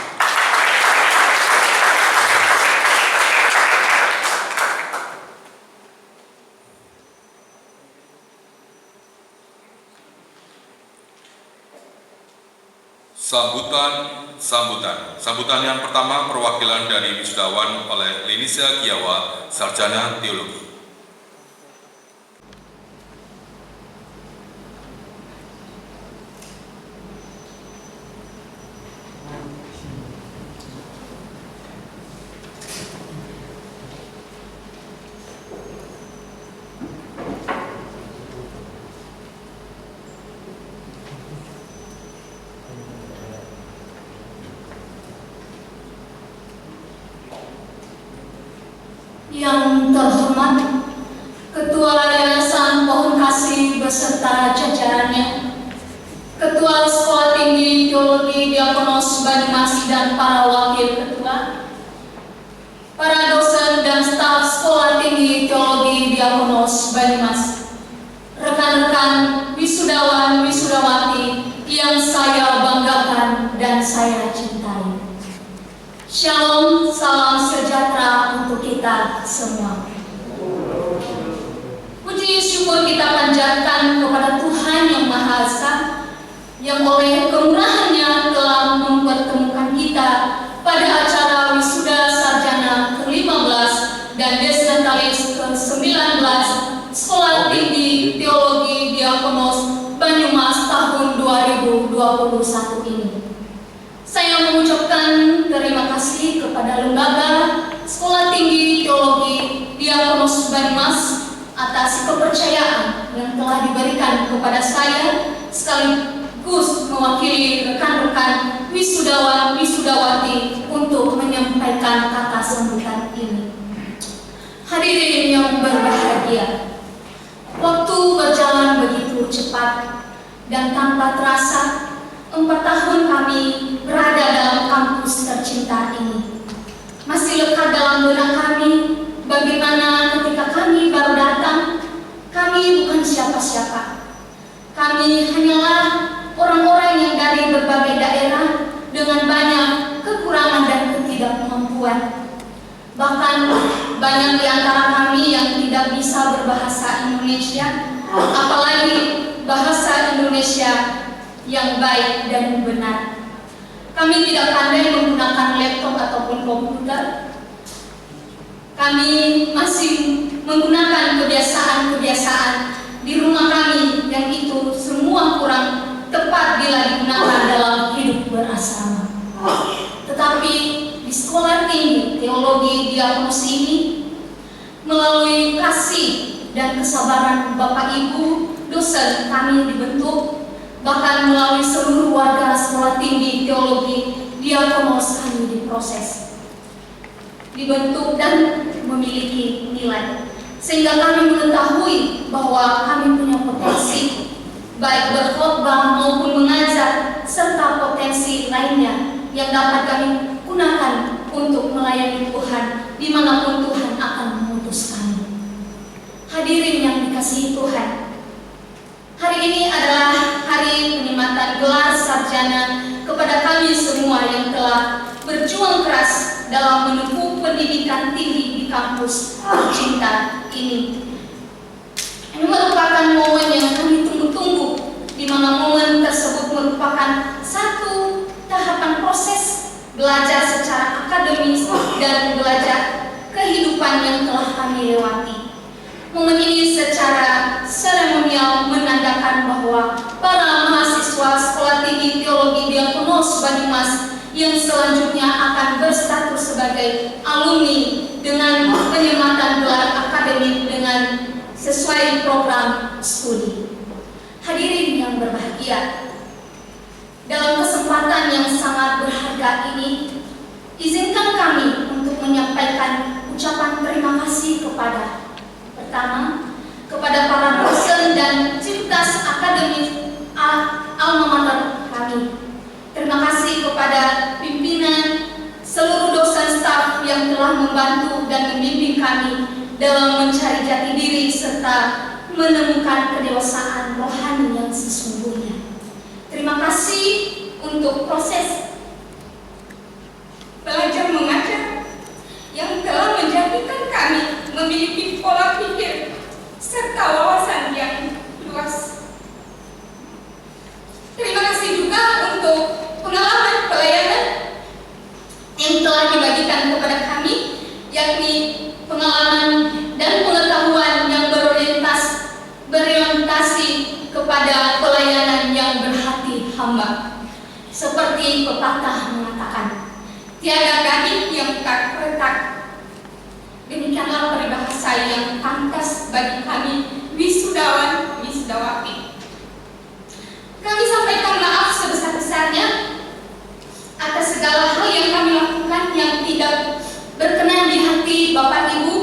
[SPEAKER 1] Sambutan yang pertama perwakilan dari wisudawan oleh Lenisa Kiawa, sarjana teologi.
[SPEAKER 4] Yang terhormat Ketua Yayasan Pohon Kasih beserta jajarannya, Ketua Sekolah Tinggi Teologi Diakonos Banyumas dan para wakil ketua, para dosen dan staf Sekolah Tinggi Teologi Diakonos Banyumas, rekan-rekan wisudawan wisudawati yang saya banggakan dan saya cintai. Shalom, salam sejahtera untuk kita semua. Puji syukur kita panjatkan kepada Tuhan Yang Maha Esa, yang oleh kemurahan-Nya telah mempertemukan kita pada acara wisuda sarjana ke-15 dan desnatalis ke-19 Sekolah Tinggi Teologi Diakonos
[SPEAKER 7] 2021 ini. Saya mengucapkan terima kasih kepada Lembaga Sekolah Tinggi Teologi Diakonus Banyumas atas kepercayaan yang telah diberikan kepada saya sekaligus mewakili rekan-rekan wisudawan wisudawati untuk menyampaikan kata sambutan ini. Hadirin yang berbahagia, waktu berjalan begitu cepat dan tanpa terasa 4 tahun kami berada dalam kampus tercinta ini. Masih lekat dalam benak kami bagaimana ketika kami baru datang, kami bukan siapa-siapa. Kami hanyalah orang-orang yang dari berbagai daerah dengan banyak kekurangan dan ketidakmampuan. Bahkan banyak di antara kami yang tidak bisa berbahasa Indonesia, apalagi bahasa Indonesia yang baik dan benar. Kami tidak pandai menggunakan laptop ataupun komputer. Kami masih menggunakan kebiasaan-kebiasaan di rumah kami yang itu semua kurang tepat bila digunakan dalam hidup berasrama. Tetapi di Sekolah Tinggi Teologi Diakonus ini, melalui kasih dan kesabaran Bapak Ibu dosen kami dibentuk, bahkan melalui seluruh warga Sekolah Tinggi Teologi Diakonus kami diproses, dibentuk dan memiliki nilai, sehingga kami mengetahui bahwa kami punya potensi baik berkhotbah maupun mengajar serta potensi lainnya yang dapat kami gunakan untuk melayani Tuhan dimanapun Tuhan akan mengutus kami. Hadirin yang dikasihi Tuhan, hari ini adalah hari penyematan gelar sarjana kepada kami semua yang telah berjuang keras dalam menempuh pendidikan tinggi di kampus tercinta ini. Ini merupakan momen yang kami tunggu-tunggu, di mana momen tersebut merupakan satu tahapan proses belajar secara akademis dan belajar kehidupan yang telah kami lewati. Momen ini secara seremonial menandakan bahwa para mahasiswa Sekolah Tinggi Teologi Diakonus Banyumas yang selanjutnya akan berstatus sebagai alumni dengan penyematan gelar akademik dengan sesuai program studi. Hadirin yang berbahagia, dalam kesempatan yang sangat berharga ini, izinkan kami untuk menyampaikan ucapan terima kasih pertama kepada para dosen dan civitas akademik alma mater kami. Terima kasih kepada pimpinan, seluruh dosen staf yang telah membantu dan membimbing kami dalam mencari jati diri serta menemukan kedewasaan rohani yang sesungguhnya. Terima kasih untuk proses belajar mengajar yang telah menjadikan kami memiliki pola pikir serta wawasan yang luas. Terima kasih juga untuk pengalaman pelayanan yang telah dibagikan kepada kami, yakni pengalaman dan pengetahuan yang berorientasi kepada pelayanan yang berhati hamba. Seperti pepatah mengatakan, tiada gading yang tak retak. Demikianlah peribahasa yang pantas bagi kami wisudawan wisudawati. Kami sampaikan maaf sebesar-besarnya atas segala hal yang kami lakukan yang tidak berkenan di hati Bapak Ibu,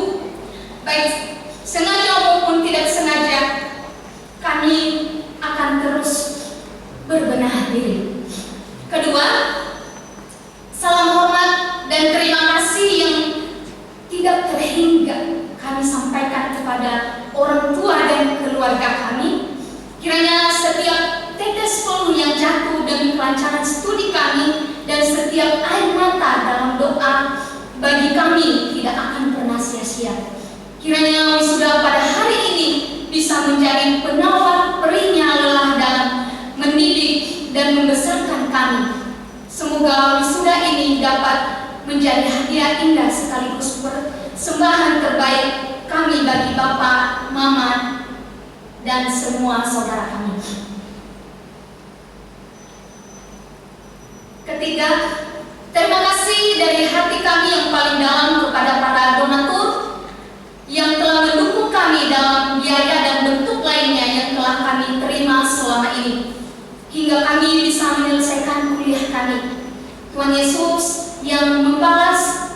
[SPEAKER 7] baik sengaja maupun tidak sengaja. Kami akan terus berbenah diri. Kedua, salam hormat dan terima kasih yang tidak terhingga kami sampaikan kepada orang tua dan keluarga kami. Kiranya setiap tetes peluh yang jatuh demi kelancaran studi kami dan setiap air mata dalam doa bagi kami tidak akan pernah sia-sia. Kiranya wisuda pada hari ini bisa menjadi penawar perihnya lelah dalam mendidik dan membesarkan kami. Semoga wisuda ini dapat menjadi hadiah indah sekaligus persembahan terbaik kami bagi Bapak, Mama, dan semua saudara kami. ketiga, terima kasih dari hati kami yang paling dalam kepada para donatur yang telah mendukung kami dalam biaya dan bentuk lainnya yang telah kami terima selama ini, hingga kami bisa menyelesaikan kuliah kami. Tuhan Yesus yang membalas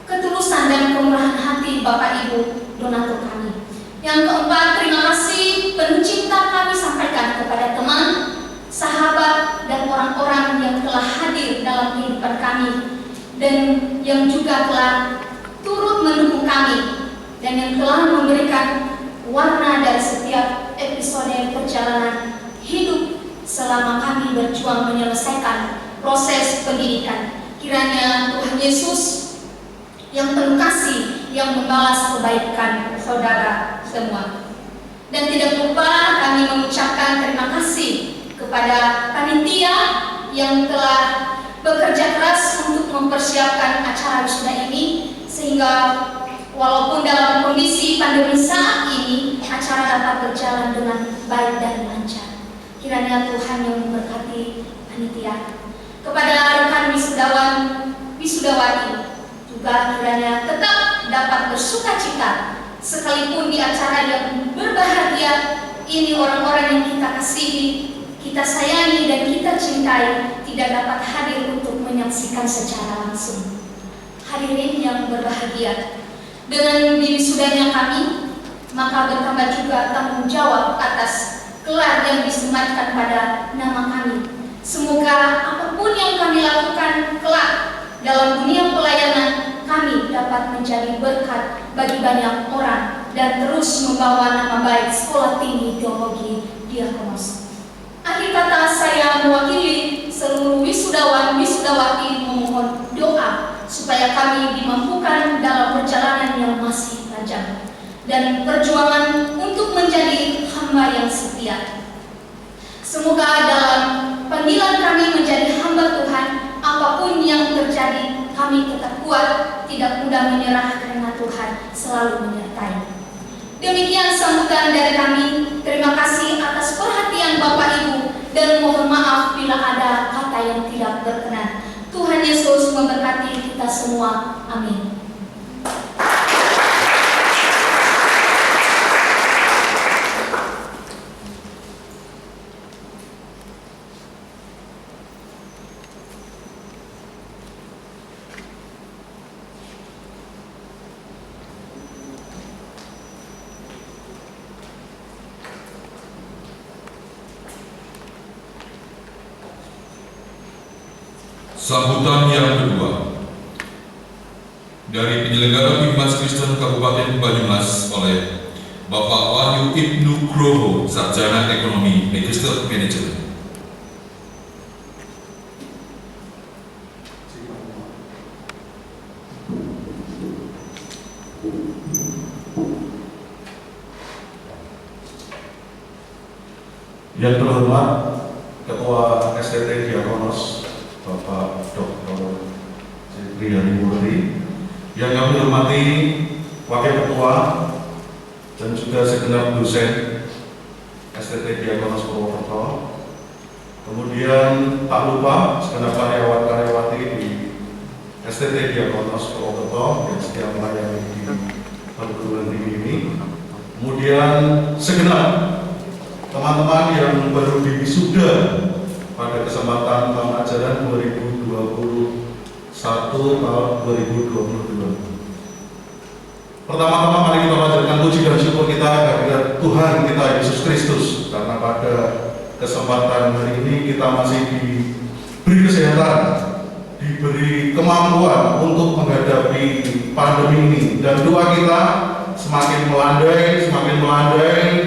[SPEAKER 7] ketulusan dan kemurahan hati Bapak Ibu donatur kami. Yang keempat, terima kasih penuh cinta kami sampaikan kepada teman, sahabat, dan orang-orang yang telah hadir dalam kehidupan kami dan yang juga telah turut mendukung kami dan yang telah memberikan warna dari setiap episode perjalanan hidup selama kami berjuang menyelesaikan proses pendidikan. Kiranya Tuhan Yesus yang penuh kasih yang membalas kebaikan saudara semua. Dan tidak lupa kami mengucapkan terima kasih kepada panitia yang telah bekerja keras untuk mempersiapkan acara wisuda ini, sehingga walaupun dalam kondisi pandemi saat ini acara dapat berjalan dengan baik dan lancar. Kiranya Tuhan yang memberkati panitia. Kepada rekan wisudawan, wisudawati juga kiranya tetap dapat bersuka cita sekalipun di acara yang berbahagia ini orang-orang yang kita kasihi, kita sayangi dan kita cintai tidak dapat hadir untuk menyaksikan secara langsung. Hadirin yang berbahagia, dengan diwisudanya kami, maka bertambah juga tanggung jawab atas gelar yang disematkan pada nama kami. Semoga apapun yang kami lakukan kelak dalam dunia pelayanan kami dapat menjadi berkat bagi banyak orang dan terus membawa nama baik Sekolah Tinggi Teologi Diakonos. Akhir kata, saya mewakili seluruh wisudawan wisudawati memohon doa supaya kami dimampukan dalam perjalanan yang masih panjang dan perjuangan untuk menjadi hamba yang setia. Semoga dalam panggilan kami menjadi hamba Tuhan, apapun yang terjadi kami tetap kuat, tidak mudah menyerah karena Tuhan selalu menyertai. Demikian sambutan dari kami. Terima kasih atas perhatian Bapak Ibu dan mohon maaf bila ada kata yang tidak berkenan. Tuhan Yesus memberkati kita semua. Amin.
[SPEAKER 1] Sambutan yang kedua dari penyelenggara Bimas Kristen Kabupaten Banyumas oleh Bapak Wahyu Ibnu Groho, Sarjana Ekonomi Magister Manajemen.
[SPEAKER 8] Yang terhormat Ketua STT Diakonos Bapak Dr. Cipriani Murni, yang kami hormati Wakil Ketua dan juga segenap dosen STT Diakonos Purwokerto, kemudian tak lupa segenap karyawan-karyawati di STT Diakonos Purwokerto yang setia melayani di perguruan tinggi ini, kemudian segenap teman-teman yang baru diwisuda pada kesempatan tahun ajaran 2021 tahun 2022. Pertama-tama mari kita panjatkan puji dan syukur kita kepada Tuhan kita Yesus Kristus, karena pada kesempatan hari ini kita masih diberi kesehatan, diberi kemampuan untuk menghadapi pandemi ini, dan doa kita semakin melandai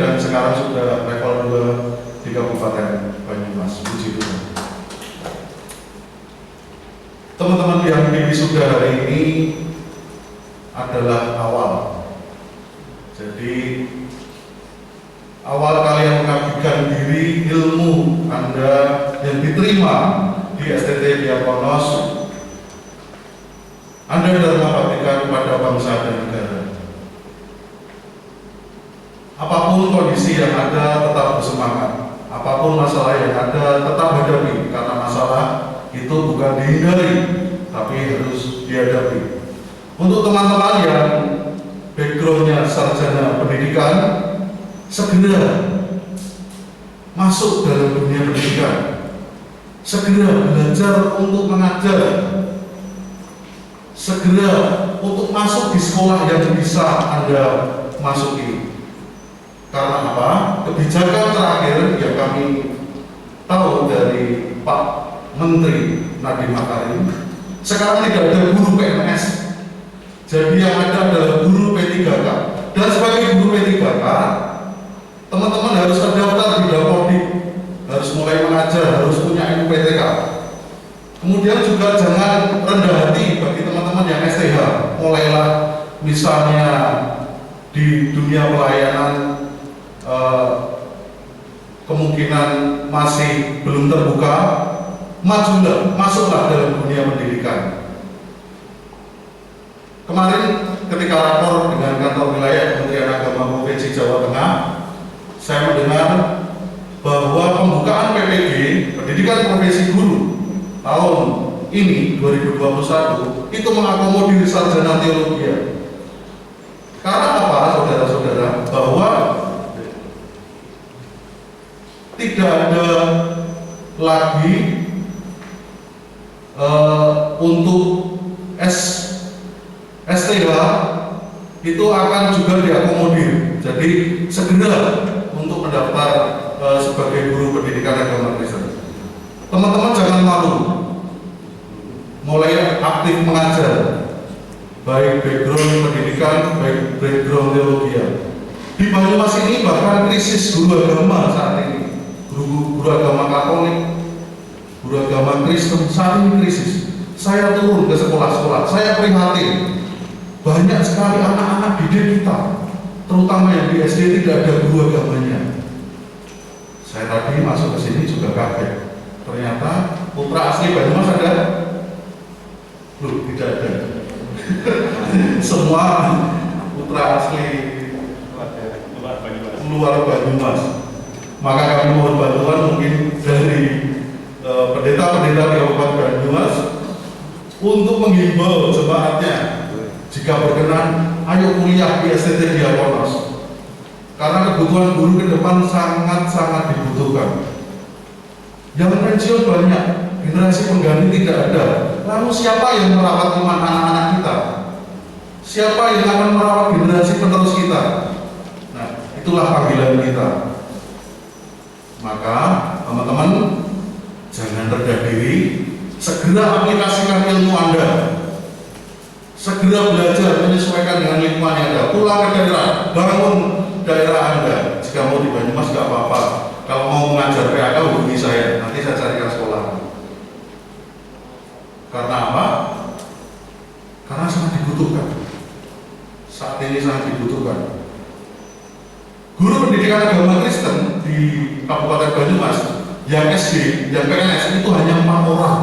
[SPEAKER 8] dan sekarang sudah level 2 di Kabupaten Banyumas. Puji Tuhan. Teman-teman yang diwisuda hari ini adalah awal. Jadi awal kalian mengabdikan diri, ilmu Anda yang diterima di STT Diakonos, Anda dalam mengabdikan kepada bangsa dan negara. Apapun kondisi yang ada, tetap bersemangat. Apapun masalah yang ada, tetap hadapi, karena masalah itu bukan dihindari, tapi harus dihadapi. Untuk teman-teman yang backgroundnya sarjana pendidikan, segera masuk dalam dunia pendidikan, segera belajar untuk mengajar, segera untuk masuk di sekolah yang bisa Anda masuki. Karena apa? Kebijakan terakhir yang kami tahu dari Pak Menteri Nadiem Makarim, sekarang tidak ada guru PNS, jadi yang ada adalah guru P3K. Dan sebagai guru P3K, teman-teman harus terdaftar di Dapodik, harus mulai mengajar, harus punya NPTK. Kemudian juga jangan rendah hati bagi teman-teman yang STH, mulailah misalnya di dunia pelayanan kemungkinan masih belum terbuka, majulah, masuklah dalam dunia pendidikan. Kemarin ketika rapor dengan kantor wilayah Kementerian Agama Provinsi Jawa Tengah, saya mendengar bahwa pembukaan PPG Pendidikan Profesi Guru tahun ini 2021 itu mengakomodir sarjana teologi. Karena apa, saudara-saudara? Bahwa tidak ada lagi untuk STH itu akan juga diakomodir. Jadi segera untuk mendaftar sebagai guru pendidikan agama Kristen. Teman-teman jangan malu, mulai aktif mengajar, baik background pendidikan, baik background teologi. Di Banyumas ini bahkan krisis guru agama saat ini. Guru agama Katolik, guru agama Kristen saat ini krisis. Saya turun ke sekolah-sekolah, saya prihatin. Banyak sekali anak-anak didik kita, terutama yang di SD tidak ada guru agamanya. Saya tadi masuk ke sini juga kaget. Ternyata putra asli Banyumas ada? Loh, tidak ada. Semua putra asli luar Banyumas. Maka kami mohon bantuan mungkin dari pendeta-pendeta di Kabupaten Banyumas untuk menghimbau jemaatnya, jika berkenan, ayo kuliah di STT Diakonos. Karena kebutuhan guru ke depan sangat-sangat dibutuhkan. Yang pensiun banyak, generasi pengganti tidak ada. Lalu siapa yang merawat iman anak-anak kita? Siapa yang akan merawat generasi penerus kita? Nah, itulah panggilan kita. Maka teman-teman jangan rendah diri, segera aplikasikan ilmu Anda, segera belajar menyesuaikan dengan lingkungan yang ada. Pulang ke daerah, bangun daerah Anda. Jika mau di Banyumas nggak apa-apa. Kalau mau mengajar PAK hubungi saya, nanti saya carikan sekolah. Karena apa? Karena sangat dibutuhkan. Saat ini sangat dibutuhkan. Guru pendidikan agama Kristen di Kabupaten Banyumas yang SD, yang PNS itu hanya 4 orang.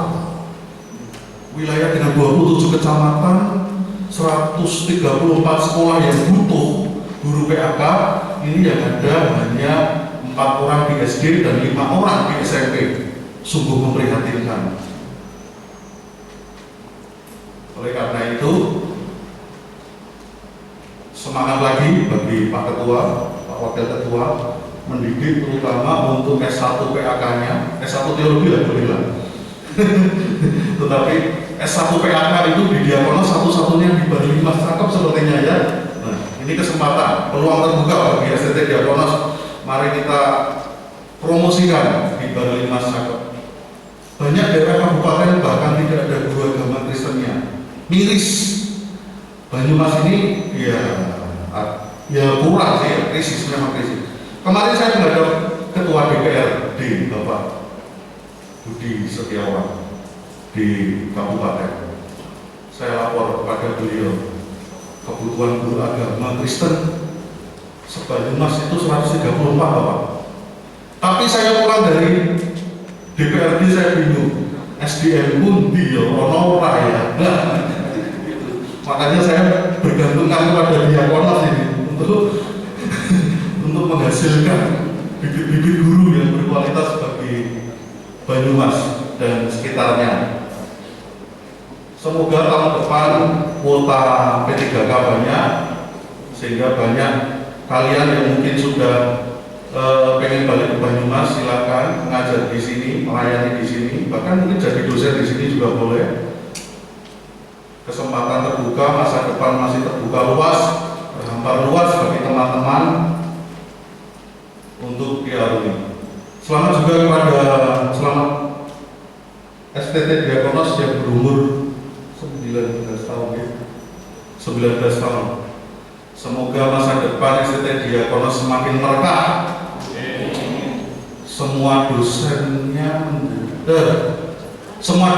[SPEAKER 8] Wilayah dengan 27 kecamatan, 134 sekolah yang butuh guru PAK, ini yang ada hanya 4 orang di SD dan 5 orang di SMP. Sungguh memprihatinkan. Oleh karena itu, semangat lagi bagi Pak Ketua, Pak Wakil Ketua, mendidik terutama untuk S1 PAK-nya, S1 teologi lah bolehlah. Tetapi S1 PAK itu di Diakonos satu-satunya di Banyumas, cakep sepertinya ya. Nah, ini kesempatan, peluang terbuka bagi STT Diakonos. Mari kita promosikan di Banyumas, cakep. Banyak daerah kabupaten bahkan tidak ada guru agama Kristennya. Miris. Banyumas ini ya kurang sih ya, krisis, memang krisis. Kemarin saya menghadap Ketua DPRD Bapak Budi Setiawan di kabupaten. Saya lapor kepada beliau, kebutuhan guru agama Kristen se-Banyumas itu 134 Bapak. Tapi saya pulang dari DPRD saya bingung, SDM pun dia ono ora ya. Makanya saya bergantungkan kepada Diakonos ini untuk menghasilkan bibit-bibit guru yang berkualitas bagi Banyumas. dan sekitarnya. Semoga tahun depan kuota P3K banyak, sehingga banyak kalian yang mungkin sudah pengen balik ke Banyumas, silakan mengajar di sini, melayani di sini, bahkan mungkin jadi dosen di sini juga boleh. Kesempatan terbuka, masa depan masih terbuka luas, terhampar luas bagi teman-teman untuk diarungi. Selamat juga selamat STT Diakonos yang berumur 19 tahun ya. 19 tahun. Semoga masa depan STT Diakonos semakin berkah. Semua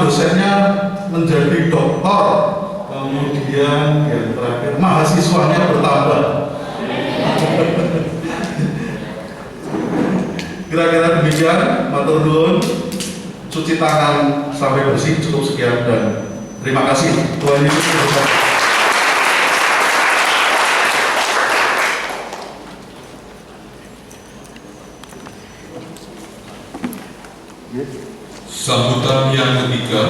[SPEAKER 8] dosennya menjadi doktor, kemudian yang terakhir mahasiswanya bertambah. Kira-kira demikian, matur nuwun, cuci tangan sampai bersih, cukup sekian dan terima kasih. Tuhan Yesus memberkati.
[SPEAKER 1] Sambutan yang ketiga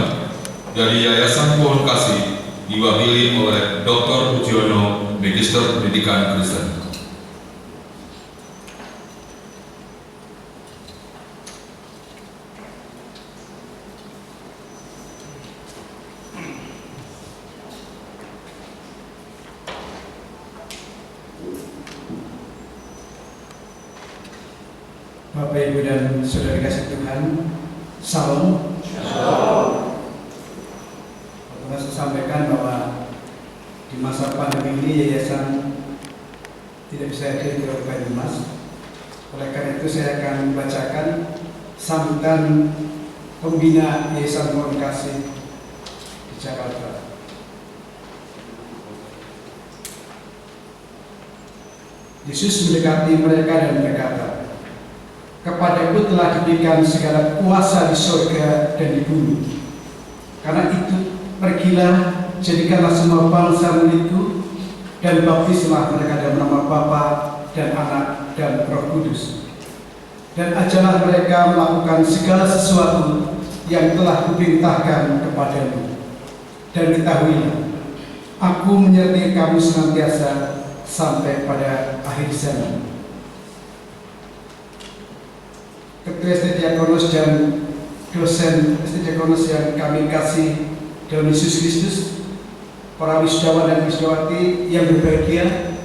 [SPEAKER 1] dari Yayasan Pohon Kasih diwakili oleh Dr. Pujiono, Magister Pendidikan Kristen.
[SPEAKER 3] Bapak, Ibu, dan Saudara kasih Tuhan, Salam. Saya sampaikan bahwa di masa pandemi ini yayasan tidak bisa hadir di Banyumas. Oleh karena itu saya akan membacakan sambutan pembina Yayasan Pohon Kasih di Jakarta. Yesus mendekati mereka dan berkata, "Kepadaku telah diberikan segala kuasa di surga dan di bumi. Karena itu, pergilah, jadikanlah semua bangsa muridku, dan baptislah mereka dalam nama Bapa dan Anak dan Roh Kudus. Dan ajarlah mereka melakukan segala sesuatu yang telah kuperintahkan kepadamu. Dan ketahuilah, aku menyertai kamu senantiasa sampai pada akhir zaman." Ketua ST Diakonos dan dosen ST Diakonos yang kami kasih dalam Yesus Kristus, para wisudawan dan wisudawati yang berbahagia,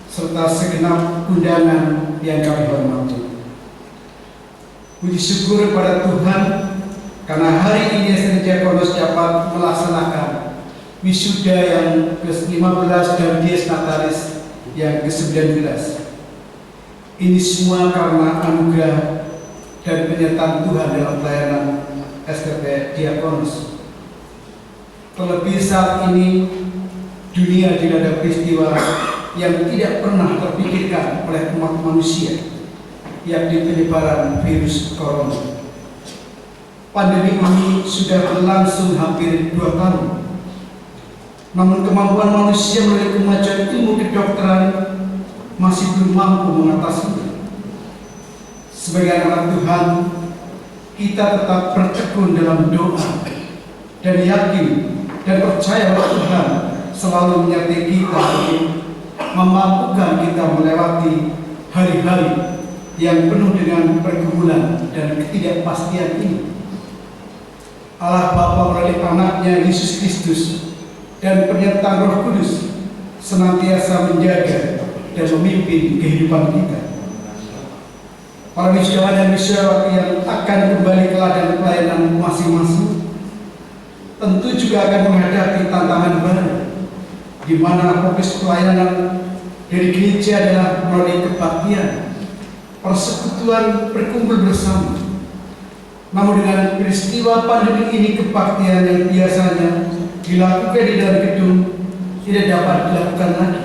[SPEAKER 3] serta segenap undangan yang kami hormati. Puji syukur kepada Tuhan karena hari ini ST Diakonos dapat melaksanakan wisuda yang ke-15 dan dies natalis yang ke-19. Ini semua karena anugerah dan penyertaan Tuhan dalam pelayanan STT Diakonos. Terlebih saat ini dunia dilanda peristiwa yang tidak pernah terpikirkan oleh umat manusia, yakni penyebaran virus corona. Pandemi ini sudah berlangsung hampir 2 tahun. Namun kemampuan manusia melalui kemajuan ilmu kedokteran masih belum mampu mengatasinya. Sebagai anak Tuhan, kita tetap bertekun dalam doa dan yakin dan percaya bahwa Tuhan selalu menyertai kita, memampukan kita melewati hari-hari yang penuh dengan pergumulan dan ketidakpastian ini. Allah Bapa melalui anaknya Yesus Kristus dan penyertaan Roh Kudus senantiasa menjaga dan memimpin kehidupan kita. Para wisudawan dan wisudawati yang akan kembali ke ladang pelayanan masing-masing tentu juga akan menghadapi tantangan baru, di mana fokus pelayanan dari gereja adalah melalui kebaktian, persekutuan, berkumpul bersama. Namun dengan peristiwa pandemi ini, kebaktian yang biasanya dilakukan di dalam gedung tidak dapat dilakukan lagi.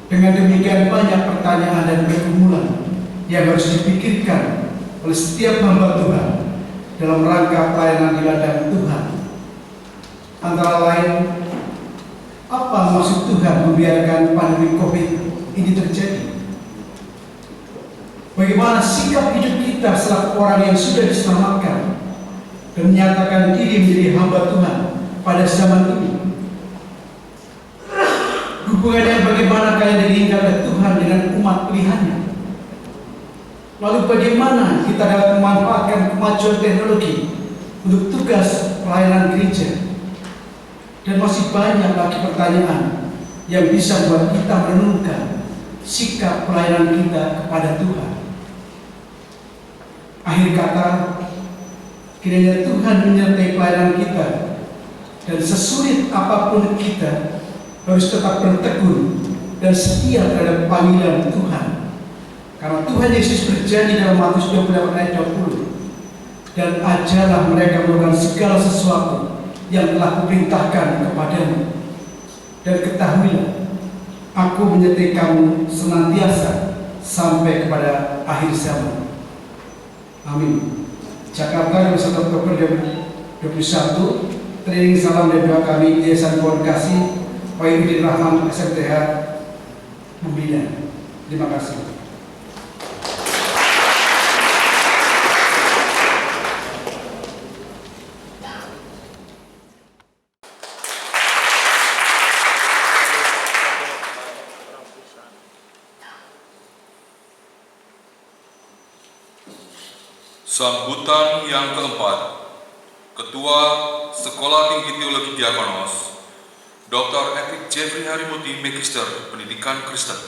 [SPEAKER 3] Dengan demikian banyak pertanyaan dan pergumulan yang harus dipikirkan oleh setiap hamba Tuhan dalam rangka pelayanan di ladang Tuhan. Antara lain, apa maksud Tuhan membiarkan pandemi COVID ini terjadi? Bagaimana sikap hidup kita selaku orang yang sudah diselamatkan
[SPEAKER 9] dan menyatakan diri menjadi hamba Tuhan pada zaman ini. Hubungan yang bagaimana yang diinginkan oleh Tuhan dengan umat pilihannya. Lalu bagaimana kita dapat memanfaatkan kemajuan teknologi untuk tugas pelayanan gereja? Dan masih banyak lagi pertanyaan yang bisa membuat kita merenungkan sikap pelayanan kita kepada Tuhan. Akhir kata, kiranya Tuhan menyertai pelayanan kita, dan sesulit apapun kita harus tetap bertekun dan setia terhadap panggilan Tuhan. Karena Tuhan Yesus berjanji dalam Matius 28 ayat 20, dan ajarlah mereka melakukan segala sesuatu yang telah kuperintahkan kepadamu, dan ketahuilah, aku menyertai kamu senantiasa sampai kepada akhir zaman. Amin. Jakarta 21 Oktober 2021. Training salam dan doa kami Yayasan Pohon Kasih Wahidudin Rahman SMTH Pembina. Terima kasih.
[SPEAKER 1] Sambutan yang keempat, Ketua Sekolah Tinggi Teologi Diakonos, Dr. Epic Jeffrey Harimuti, Magister Pendidikan Kristen.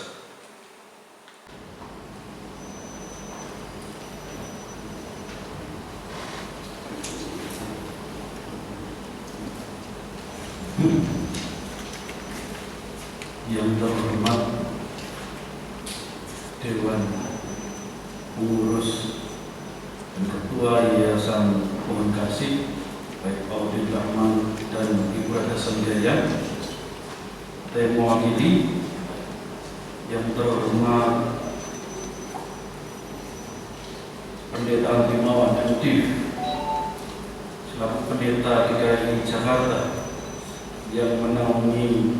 [SPEAKER 2] Yang terhormat Dewan Pengurus dan Ketua Yayasan Pohon Kasih, baik Pak Udin Rahman dan Ibu Radha Sanjaya, saya mewakili. Yang terhormat Pendeta Bimawan dan Div selaku Pendeta DKI Jakarta yang menaungi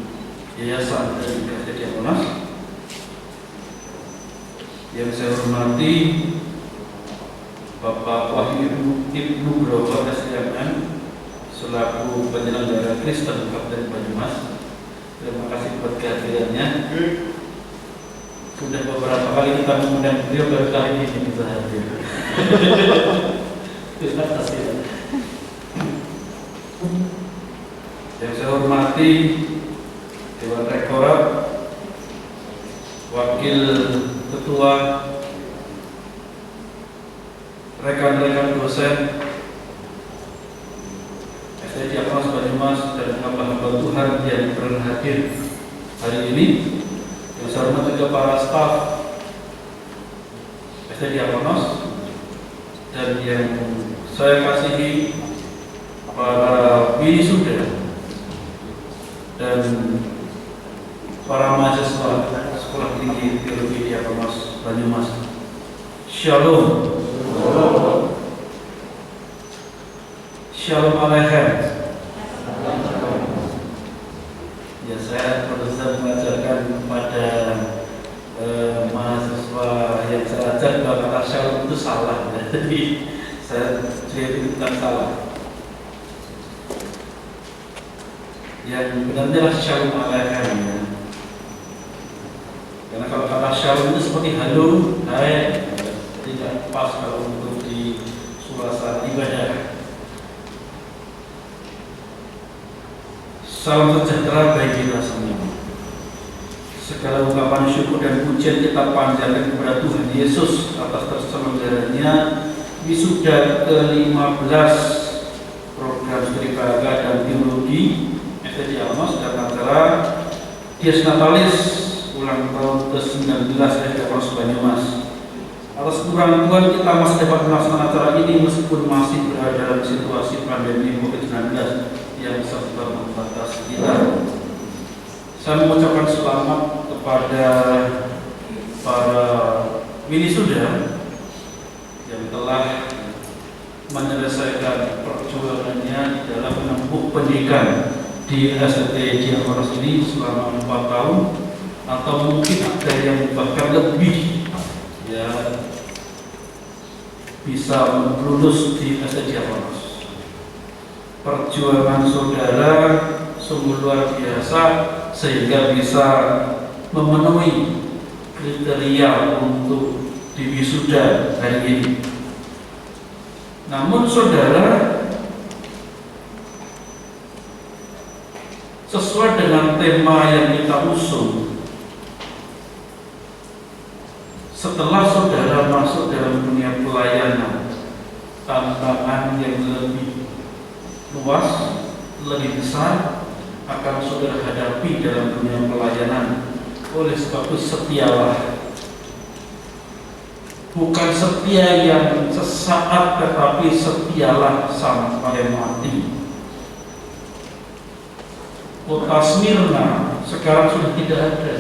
[SPEAKER 2] Yayasan dari Gereja Diakonos. Yang saya hormati Bapak Wahyu Ibnu Groho SDMM selaku penyelenggara Kristen Kabupaten Banyumas. Terima kasih buat kehadirannya. Sudah beberapa kali kita mengundang beliau, baru kali ini bisa hadir. Terima kasih. Yang saya hormati Dewan Rektorat, Wakil Ketua, rekan-rekan dosen SD Diakonos Banyumas, dan hamba-hamba Tuhan yang berhadir hari ini. Yang saya hormati juga para staf SD Diakonos, dan yang saya kasihi para wisuda dan para mahasiswa Sekolah Tinggi Teologi Diakonos Banyumas. Shalom. Shalom Aleichem. Ya, saya berusaha mengajarkan kepada mahasiswa yang saya ajar bahwa kata shalom itu salah. Jadi saya jadi bukan salah. Yang benarnya adalah shalom Aleichem, ya. Karena kalau kata shalom itu seperti halo, hai, tidak pas kalau untuk di suasana ibadah. Salam sejahtera bagi kita semua. Segala ungkapan syukur dan pujian kita panjatkan kepada Tuhan Yesus atas terselenggaranya wisuda ke-15 program studi keluarga dan teologi SD Diakonos dan acara Dies Natalis ulang tahun ke-19 SD Diakonos Banyumas. Atas kurang Tuhan kita masih dapat melaksanakan acara ini meskipun masih berada dalam situasi pandemi COVID-19 yang serba membatasi kita. Saya mengucapkan selamat kepada para wisuda yang telah menyelesaikan perjuangannya di dalam menempuh pendidikan di SD Diakonos ini selama 4 tahun, atau mungkin ada yang bahkan lebih, ya, bisa lulus di SD Diakonos. perjuangan saudara sungguh luar biasa sehingga bisa memenuhi kriteria untuk diwisuda hari ini. Namun saudara, sesuai dengan tema yang kita usung, setelah saudara masuk dalam dunia pelayanan, tantangan yang lebih luas, lebih besar akan saudara hadapi dalam dunia pelayanan. Oleh sebab itu setialah. Bukan setia yang sesaat, tetapi setialah sampai mati. Kota Smyrna sekarang sudah tidak ada.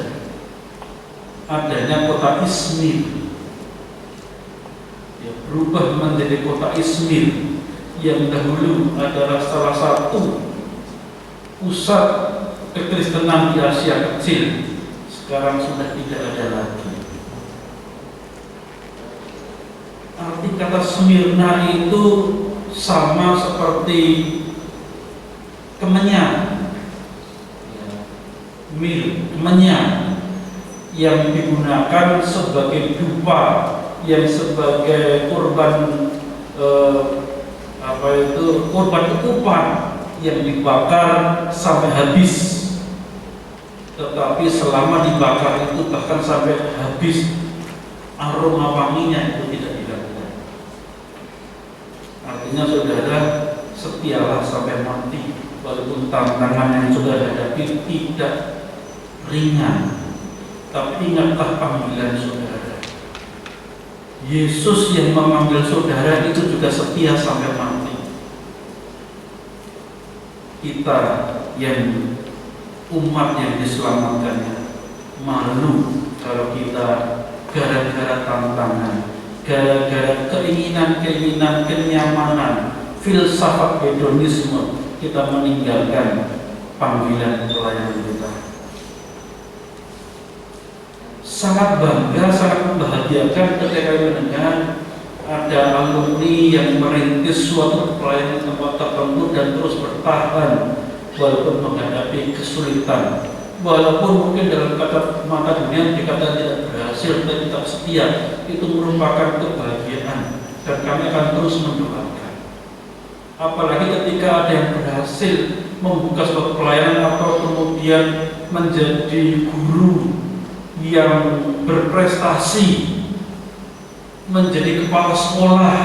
[SPEAKER 2] Adanya kota Izmir. Ya, berubah menjadi kota Izmir yang dahulu adalah salah satu pusat kekristenan di Asia Kecil. Sekarang sudah tidak ada lagi. Arti kata Smyrna itu sama seperti kemenyan, kemenyan yang digunakan sebagai dupa, yang sebagai korban korban ukupan yang dibakar sampai habis. Tetapi selama dibakar itu bahkan sampai habis, aroma wanginya itu tidak dilakukan. Artinya saudara, setialah sampai mati, walaupun tantangan yang saudara hadapi tidak ringan. Tapi ingatlah panggilan saudara. Yesus yang memanggil saudara itu juga setia sampai mati. Kita yang umat yang diselamatkannya malu kalau kita gara-gara tantangan, gara-gara keinginan-keinginan kenyamanan, filsafat hedonisme, kita meninggalkan panggilan pelayanan kita. Sangat bangga, sangat membahagiakan ketika mendengar ada alumni yang merintis suatu pelayanan tempat tertentu dan terus bertahan walaupun menghadapi kesulitan, walaupun mungkin dalam kata mata dunia dikatakan tidak berhasil dan tetap setia. Itu merupakan kebahagiaan dan kami akan terus mendoakan. Apalagi ketika ada yang berhasil membuka suatu pelayanan atau kemudian menjadi guru yang berprestasi, menjadi kepala sekolah,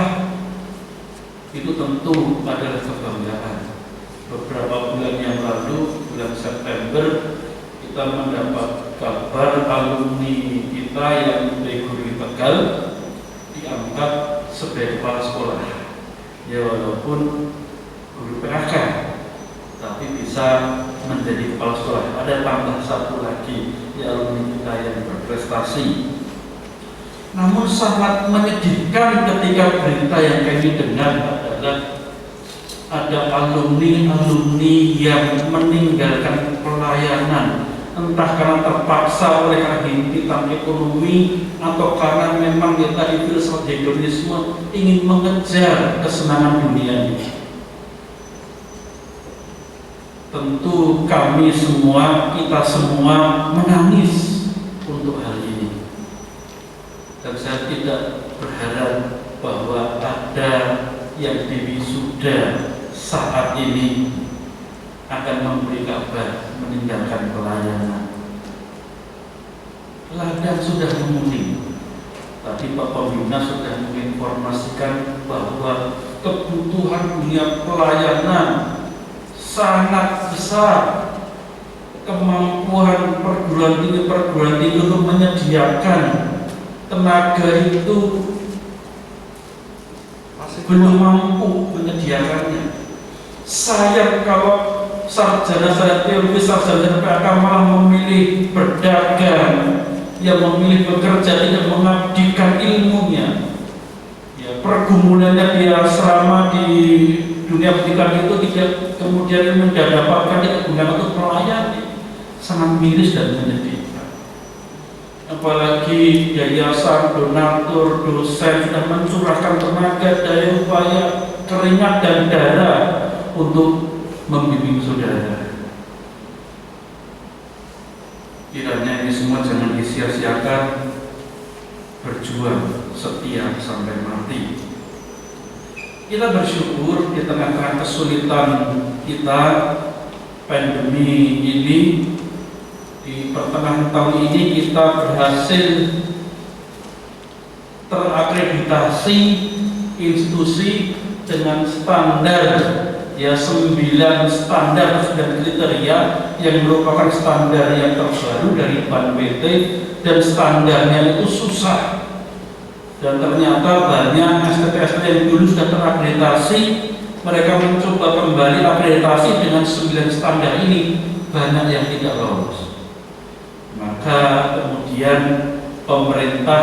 [SPEAKER 2] itu tentu adalah kebanggaan. Beberapa bulan yang lalu, bulan September, kita mendapat kabar alumni kita yang dari guru di Tegal diangkat sebagai kepala sekolah. Ya walaupun guru PKK, tapi bisa menjadi kepala sekolah. Ada tambah satu lagi ya alumni kita yang berprestasi. Namun sangat menyedihkan ketika berita yang kami dengar adalah ada alumni yang meninggalkan pelayanan, entah karena terpaksa oleh kehidupan ekonomi atau karena memang kita di filsafat hedonisme ingin mengejar kesenangan dunia ini. Tentu kami semua, kita semua menangis untuk hal ini. Dan saya tidak berharap bahwa ada yang diwisuda saat ini akan memberi kabar meninggalkan pelayanan. Ladang sudah menguning. Tadi Pak Pembina sudah menginformasikan bahwa kebutuhan dunia pelayanan sangat besar. Kemampuan perguruan tinggi untuk menyediakan tenaga itu belum mampu menyediakannya. Sayang kalau sarjana teologi, sarjana PK malah memilih berdagang, yang memilih bekerja, tidak mengabdikan ilmunya. Ya, pergumulannya di asrama di dunia pendidikan itu tidak kemudian mendapatkan kegunaan untuk melayani. Sangat miris dan menyedihkan. Apalagi yayasan, donatur, dosen sudah mencurahkan tenaga, daya upaya, keringat dan darah untuk membimbing saudara. Kiranya ini semua jangan disia-siakan, berjuang setia sampai mati. Kita bersyukur di tengah-tengah kesulitan kita, pandemi ini, di pertengahan tahun ini kita berhasil terakreditasi institusi dengan standar, ya 9 standar dan kriteria yang merupakan standar yang terbaru dari BAN-PT, dan standarnya itu susah. Dan ternyata banyak STT-STT yang dulu sudah terakreditasi, mereka mencoba kembali akreditasi dengan 9 standar ini, banyak yang tidak lolos. Maka kemudian pemerintah,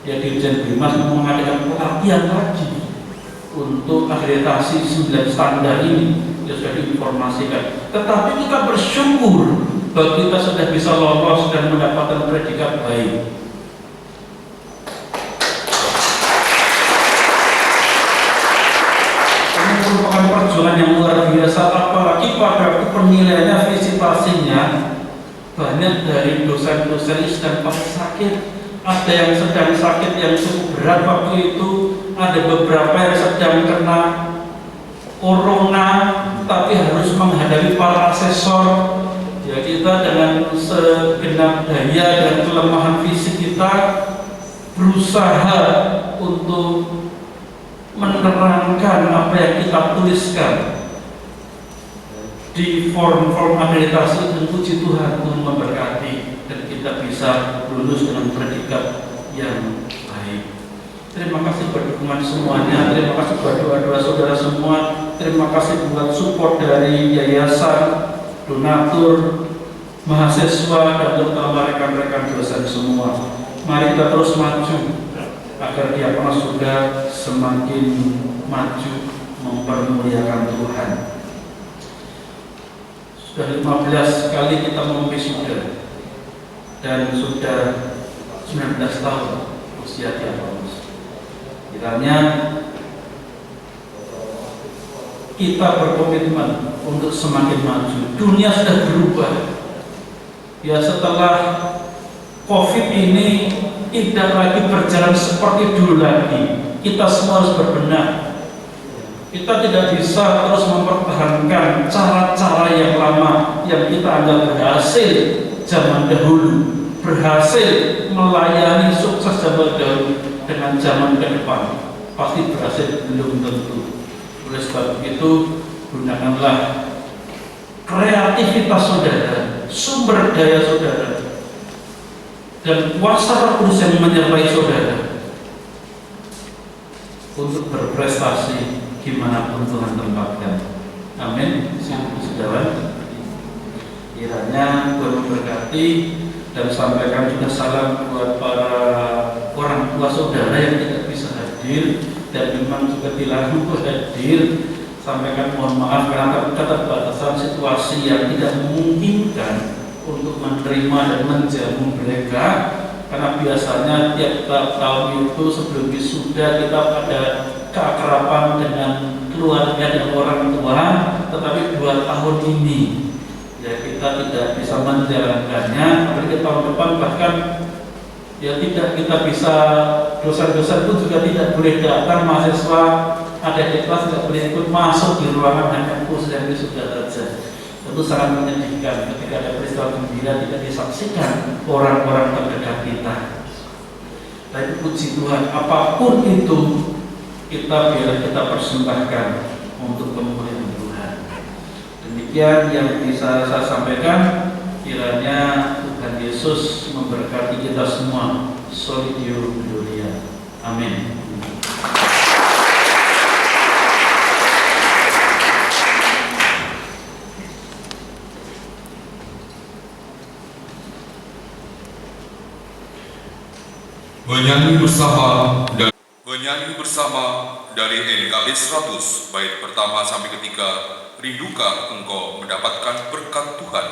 [SPEAKER 2] ya Dirjen Bimas, mengadakan pelatihan lagi untuk akreditasi 9 standar ini, yang sudah diinformasikan. Tetapi kita bersyukur bahwa kita sudah bisa lolos dan mendapatkan predikat baik. Ini merupakan perjuangan yang luar biasa, apalagi pada penilaiannya, visitasinya banyak dari dosen-dosen yang sedang sakit. Ada yang sedang sakit yang cukup berat waktu itu, ada beberapa yang sedang kena corona tapi harus menghadapi para asesor. Ya, kita dengan segenap daya dan kelemahan fisik kita berusaha untuk menerangkan apa yang kita tuliskan di form-form akreditasi, dan puji Tuhan Tuhan memberkati dan kita bisa lulus dengan predikat yang baik. Terima kasih buat dukungan semuanya, terima kasih buat doa-doa saudara semua, terima kasih buat support dari yayasan, donatur, mahasiswa, dan terutama rekan-rekan dosen semua. Mari kita terus maju agar Diakonos juga semakin maju mempermuliakan Tuhan. Sudah 15 kali kita memwisuda dan sudah 19 tahun usia Diakonos. Kiranya kita berkomitmen untuk semakin maju. Dunia sudah berubah. Ya, setelah COVID ini tidak lagi berjalan seperti dulu lagi. Kita semua harus berbenah. Kita tidak bisa terus mempertahankan cara-cara yang lama yang kita anggap berhasil zaman dahulu, berhasil melayani sukses zaman dahulu dengan zaman ke depan. Pasti berhasil, belum tentu. Oleh sebab itu, gunakanlah kreativitas saudara, sumber daya saudara, dan kuasa Roh Kudus yang menyertai saudara untuk berprestasi dimanapun Tuhan tempatkan. Amin. Saudara, kiranya Tuhan memberkati, dan sampaikan juga salam buat para orang tua saudara yang tidak bisa hadir dan memang juga dilarang untuk hadir. Sampaikan mohon maaf karena keterbatasan situasi yang tidak memungkinkan untuk menerima dan menjamu mereka, karena biasanya tiap tahun itu sebelum wisuda kita ada keakraban dengan keluarga dan orang tua, tetapi 2 tahun ini ya kita tidak bisa menjalankannya. Apalagi tahun depan bahkan ya tidak kita bisa, dosen-dosen pun juga tidak boleh datang, mahasiswa ada di kelas tidak boleh ikut masuk di ruangan, hanya khusus yang wisuda saja. Tentu sangat menyedihkan ketika ada peristiwa gembira tidak disaksikan orang-orang terdekat kita. Tapi puji Tuhan, apapun itu kita biar kita persembahkan untuk kemuliaan Tuhan. Demikian yang bisa saya sampaikan. Kiranya Tuhan Yesus memberkati kita semua. Soli Deo Gloria. Amin.
[SPEAKER 1] Bernyanyi bersama dari NKB 100 bait pertama sampai ketiga. Rindukah engkau mendapatkan berkat Tuhan?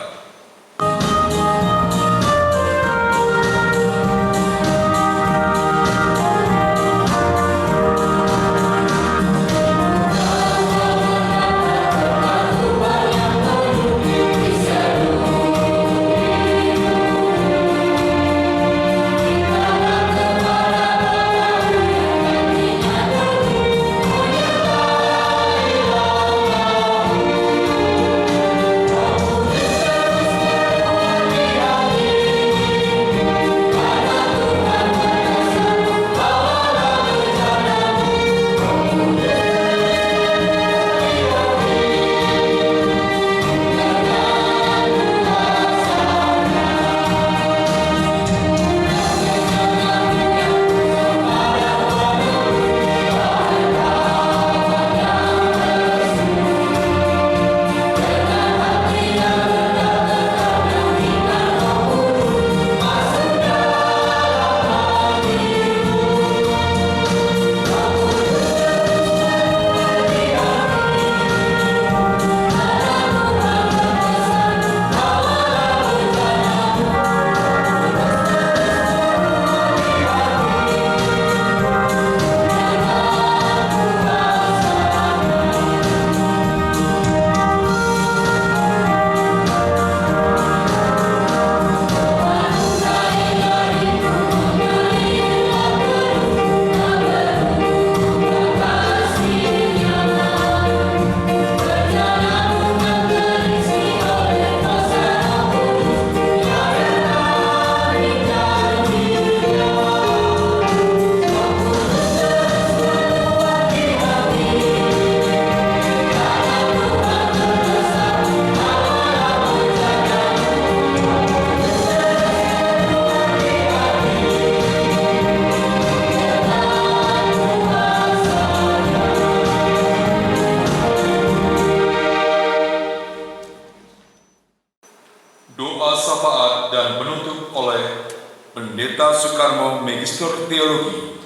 [SPEAKER 1] Sarmo Magister Teologi.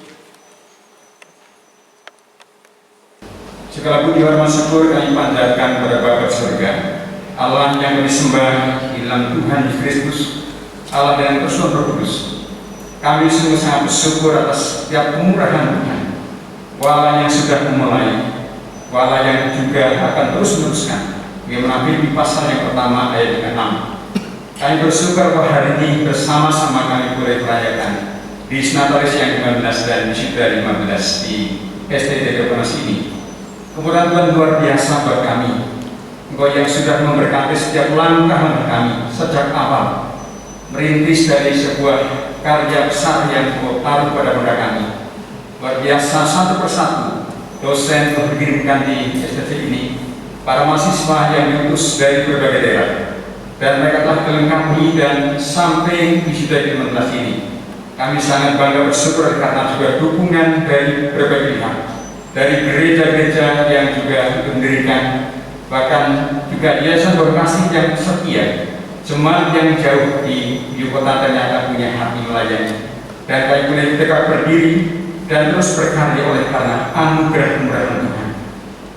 [SPEAKER 10] Segala puji hormat syukur kami panjatkan kepada Bapa surga, Allah yang kami sembah di dalam Tuhan Yesus Kristus, Allah dan Persekutuan Roh Kudus. Kami sungguh sangat bersyukur atas setiap kemurahan Tuhan, wala yang sudah memulai, wala yang juga akan terus meneruskan. Kami mengambil di pasal yang pertama ayat 6. Kami bersyukur bahwa hari ini bersama-sama kami boleh merayakan di Natalis yang 15 dan Wisuda 15 di STT Deponas ini. Kemudian Tuhan luar biasa buat kami, Engkau yang sudah memberkati setiap langkah kami sejak awal, merintis dari sebuah karya besar yang Engkau taruh pada benda kami. Luar biasa, satu persatu dosen mengirimkan di STT ini para mahasiswa yang diutus dari berbagai daerah, dan mereka telah melengkapi dan sampai di Wisuda 15 ini. Kami sangat bangga bersyukur karena juga dukungan dari berbagai pihak, dari gereja-gereja yang juga mendirikan, bahkan juga Yayasan Berkasih yang setia, jemaat yang jauh di ibu kota ternyata punya hati melayani, dan kami boleh tegak berdiri dan terus berkarya oleh karena anugerah kemurahan Tuhan.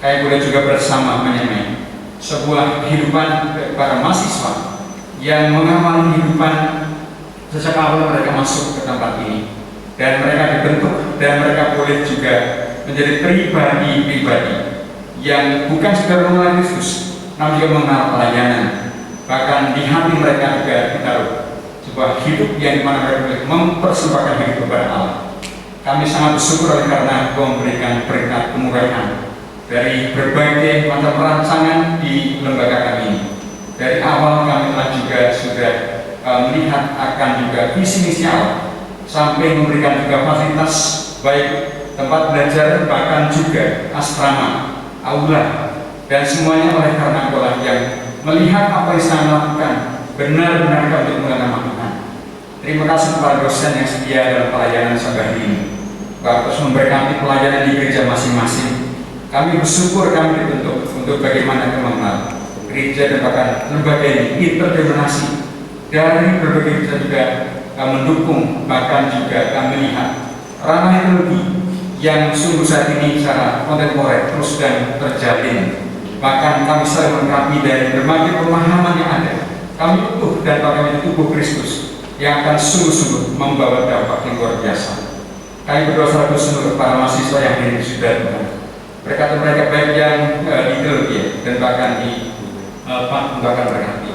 [SPEAKER 10] Kami boleh juga bersama menyemai sebuah kehidupan para mahasiswa yang mengamali kehidupan sejak awal mereka masuk ke tempat ini, dan mereka dibentuk dan mereka boleh juga menjadi pribadi-pribadi yang bukan sekedar mengenal Kristus, namun juga mengenal pelayanan. Bahkan di hati mereka juga ditaruh sebuah hidup yang dimana mereka boleh mempersembahkan hidup kepada Allah. Kami sangat bersyukur oleh karena Engkau memberikan berkat kemurahan dari berbagai macam rancangan di lembaga kami ini. Dari awal kami telah juga sudah melihat akan juga visi misi Allah, sampai memberikan juga fasilitas baik tempat belajar, bahkan juga asrama, aula, dan semuanya oleh karena Engkau yang melihat apa yang saya lakukan benar-benar untuk mengenal Tuhan. Terima kasih kepada dosen yang setia dalam pelayanan sampai ini, terus memberkati pelayanan di gereja masing-masing. Kami bersyukur kami dibentuk untuk bagaimana mengenal gereja dan bahkan lembaga ini interdenominasi dari berbagai gereja juga mendukung, bahkan juga kami melihat ranah teologi yang sungguh saat ini secara kontemporer terus dan terjalin. Bahkan kami selalu melengkapi dari berbagai pemahaman yang ada. Kami utuh dan kami tubuh Kristus yang akan sungguh-sungguh membawa dampak yang luar biasa. Kami berdoa secara khusus para mahasiswa yang di Wisuda Tuhan. Berkati mereka baik yang di teologi dan bahkan di bahkan berkati,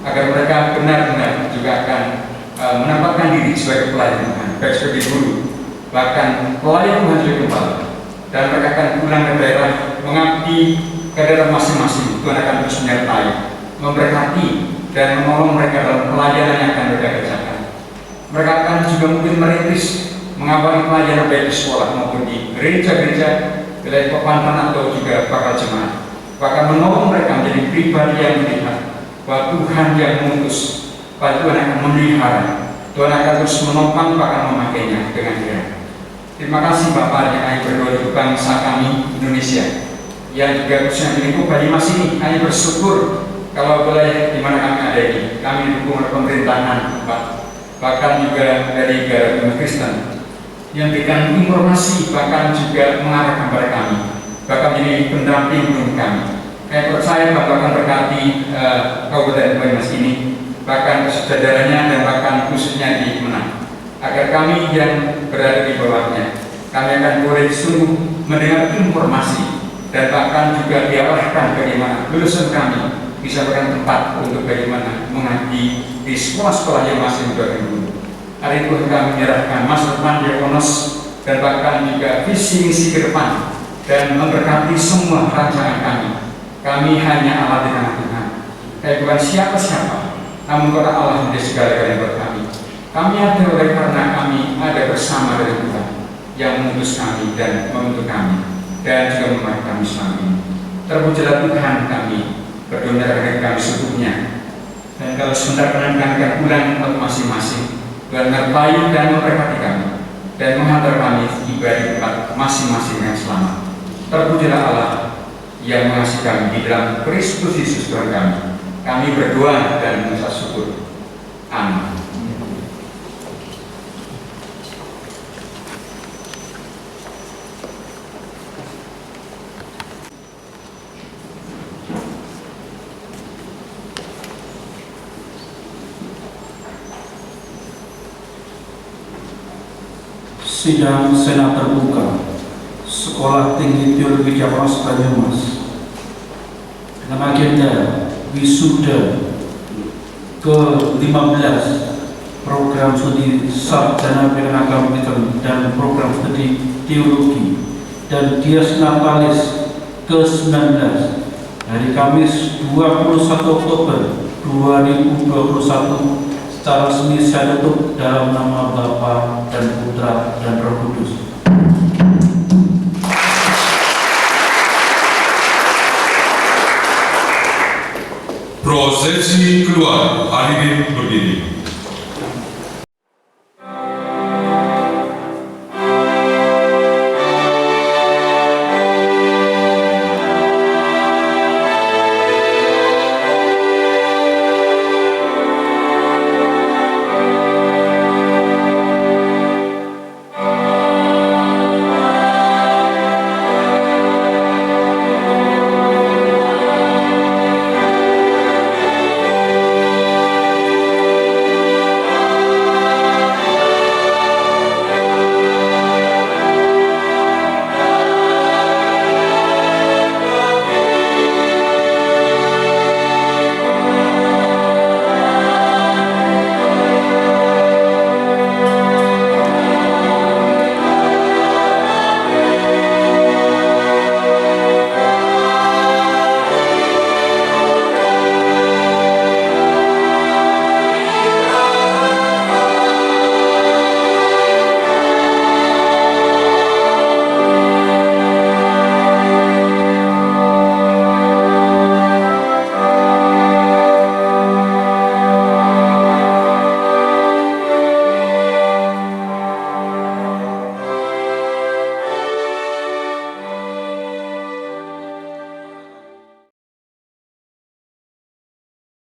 [SPEAKER 10] agar mereka benar-benar juga akan menempatkan diri sebagai pelayan Tuhan, baik sebagai guru, bahkan pelayan Tuhan juga kembali, dan mereka akan pulang ke daerah mengabdi ke daerah masing-masing. Tuhan akan terus menyertai, memberkati, dan menolong mereka dalam pelayanan yang akan mereka kerjakan. Mereka akan juga mungkin merintis mengabari pelayanan baik di sekolah maupun di gereja-gereja, wilayah pepantan atau juga bakal jemaat. Bahkan menolong mereka menjadi pribadi yang melihat bahwa Tuhan yang mengutus, bahwa Tuhan akan memelihara, Tuhan akan terus menopang bahkan memakainya dengan dia. Terima kasih Bapak yang kami berdoa untuk bangsa kami Indonesia, yang juga khususnya di lingkup Banyumas ini. Kami bersyukur kalau wilayah di mana kami ada ini, kami didukung oleh pemerintahan, bahkan juga dari Garda Kristen yang berikan informasi, bahkan juga mengarahkan kepada kami, bahkan menjadi pendamping untuk kami. Saya percaya Bapak akan berkati Kabupaten Banyumas ini, bahkan kesadarannya dan bahkan khususnya di Menang, agar kami yang berada di bawahnya, kami akan boleh sungguh mendengar informasi dan bahkan juga diarahkan bagaimana lulusan kami bisa berikan tempat untuk bagaimana mengaji di sekolah-sekolah yang masih dulu. Hari itu kami menyerahkan masa depan diakonos dan bahkan juga visi misi ke depan dan memberkati semua rancangan kami. Kami hanya alat di tangan Tuhan. Kami bukan siapa-siapa, namun karena Allah menjadi segala-galanya buat kami. Kami ada oleh karena kami ada bersama dengan Tuhan yang mengutus kami dan membentuk kami dan juga memakai kami selama ini. Terpujilah Tuhan, kami berdoa dari kami seutuhnya. Dan kalau sebentar kami akan pulang untuk masing-masing, Tuhan menyertai dan memberkati kami dan menghantar kami tiba di tempat masing-masing yang selamat. Terpujilah Allah yang mengasihi kami di dalam Kristus Yesus Tuhan kami. Kami berdoa dan mengucap syukur. Amin.
[SPEAKER 2] Sidang Senat Terbuka Sekolah Tinggi Teologi Diakonos Banyumas dengan agenda wisuda ke-15 program studi sarjana bidang agama Kristen dan program studi teologi dan dies natalis ke-19 hari Kamis 21 Oktober 2021 secara resmi saya tutup dalam nama Bapa dan Putra dan Roh Kudus.
[SPEAKER 1] Prosesi keluar hadirin berdiri.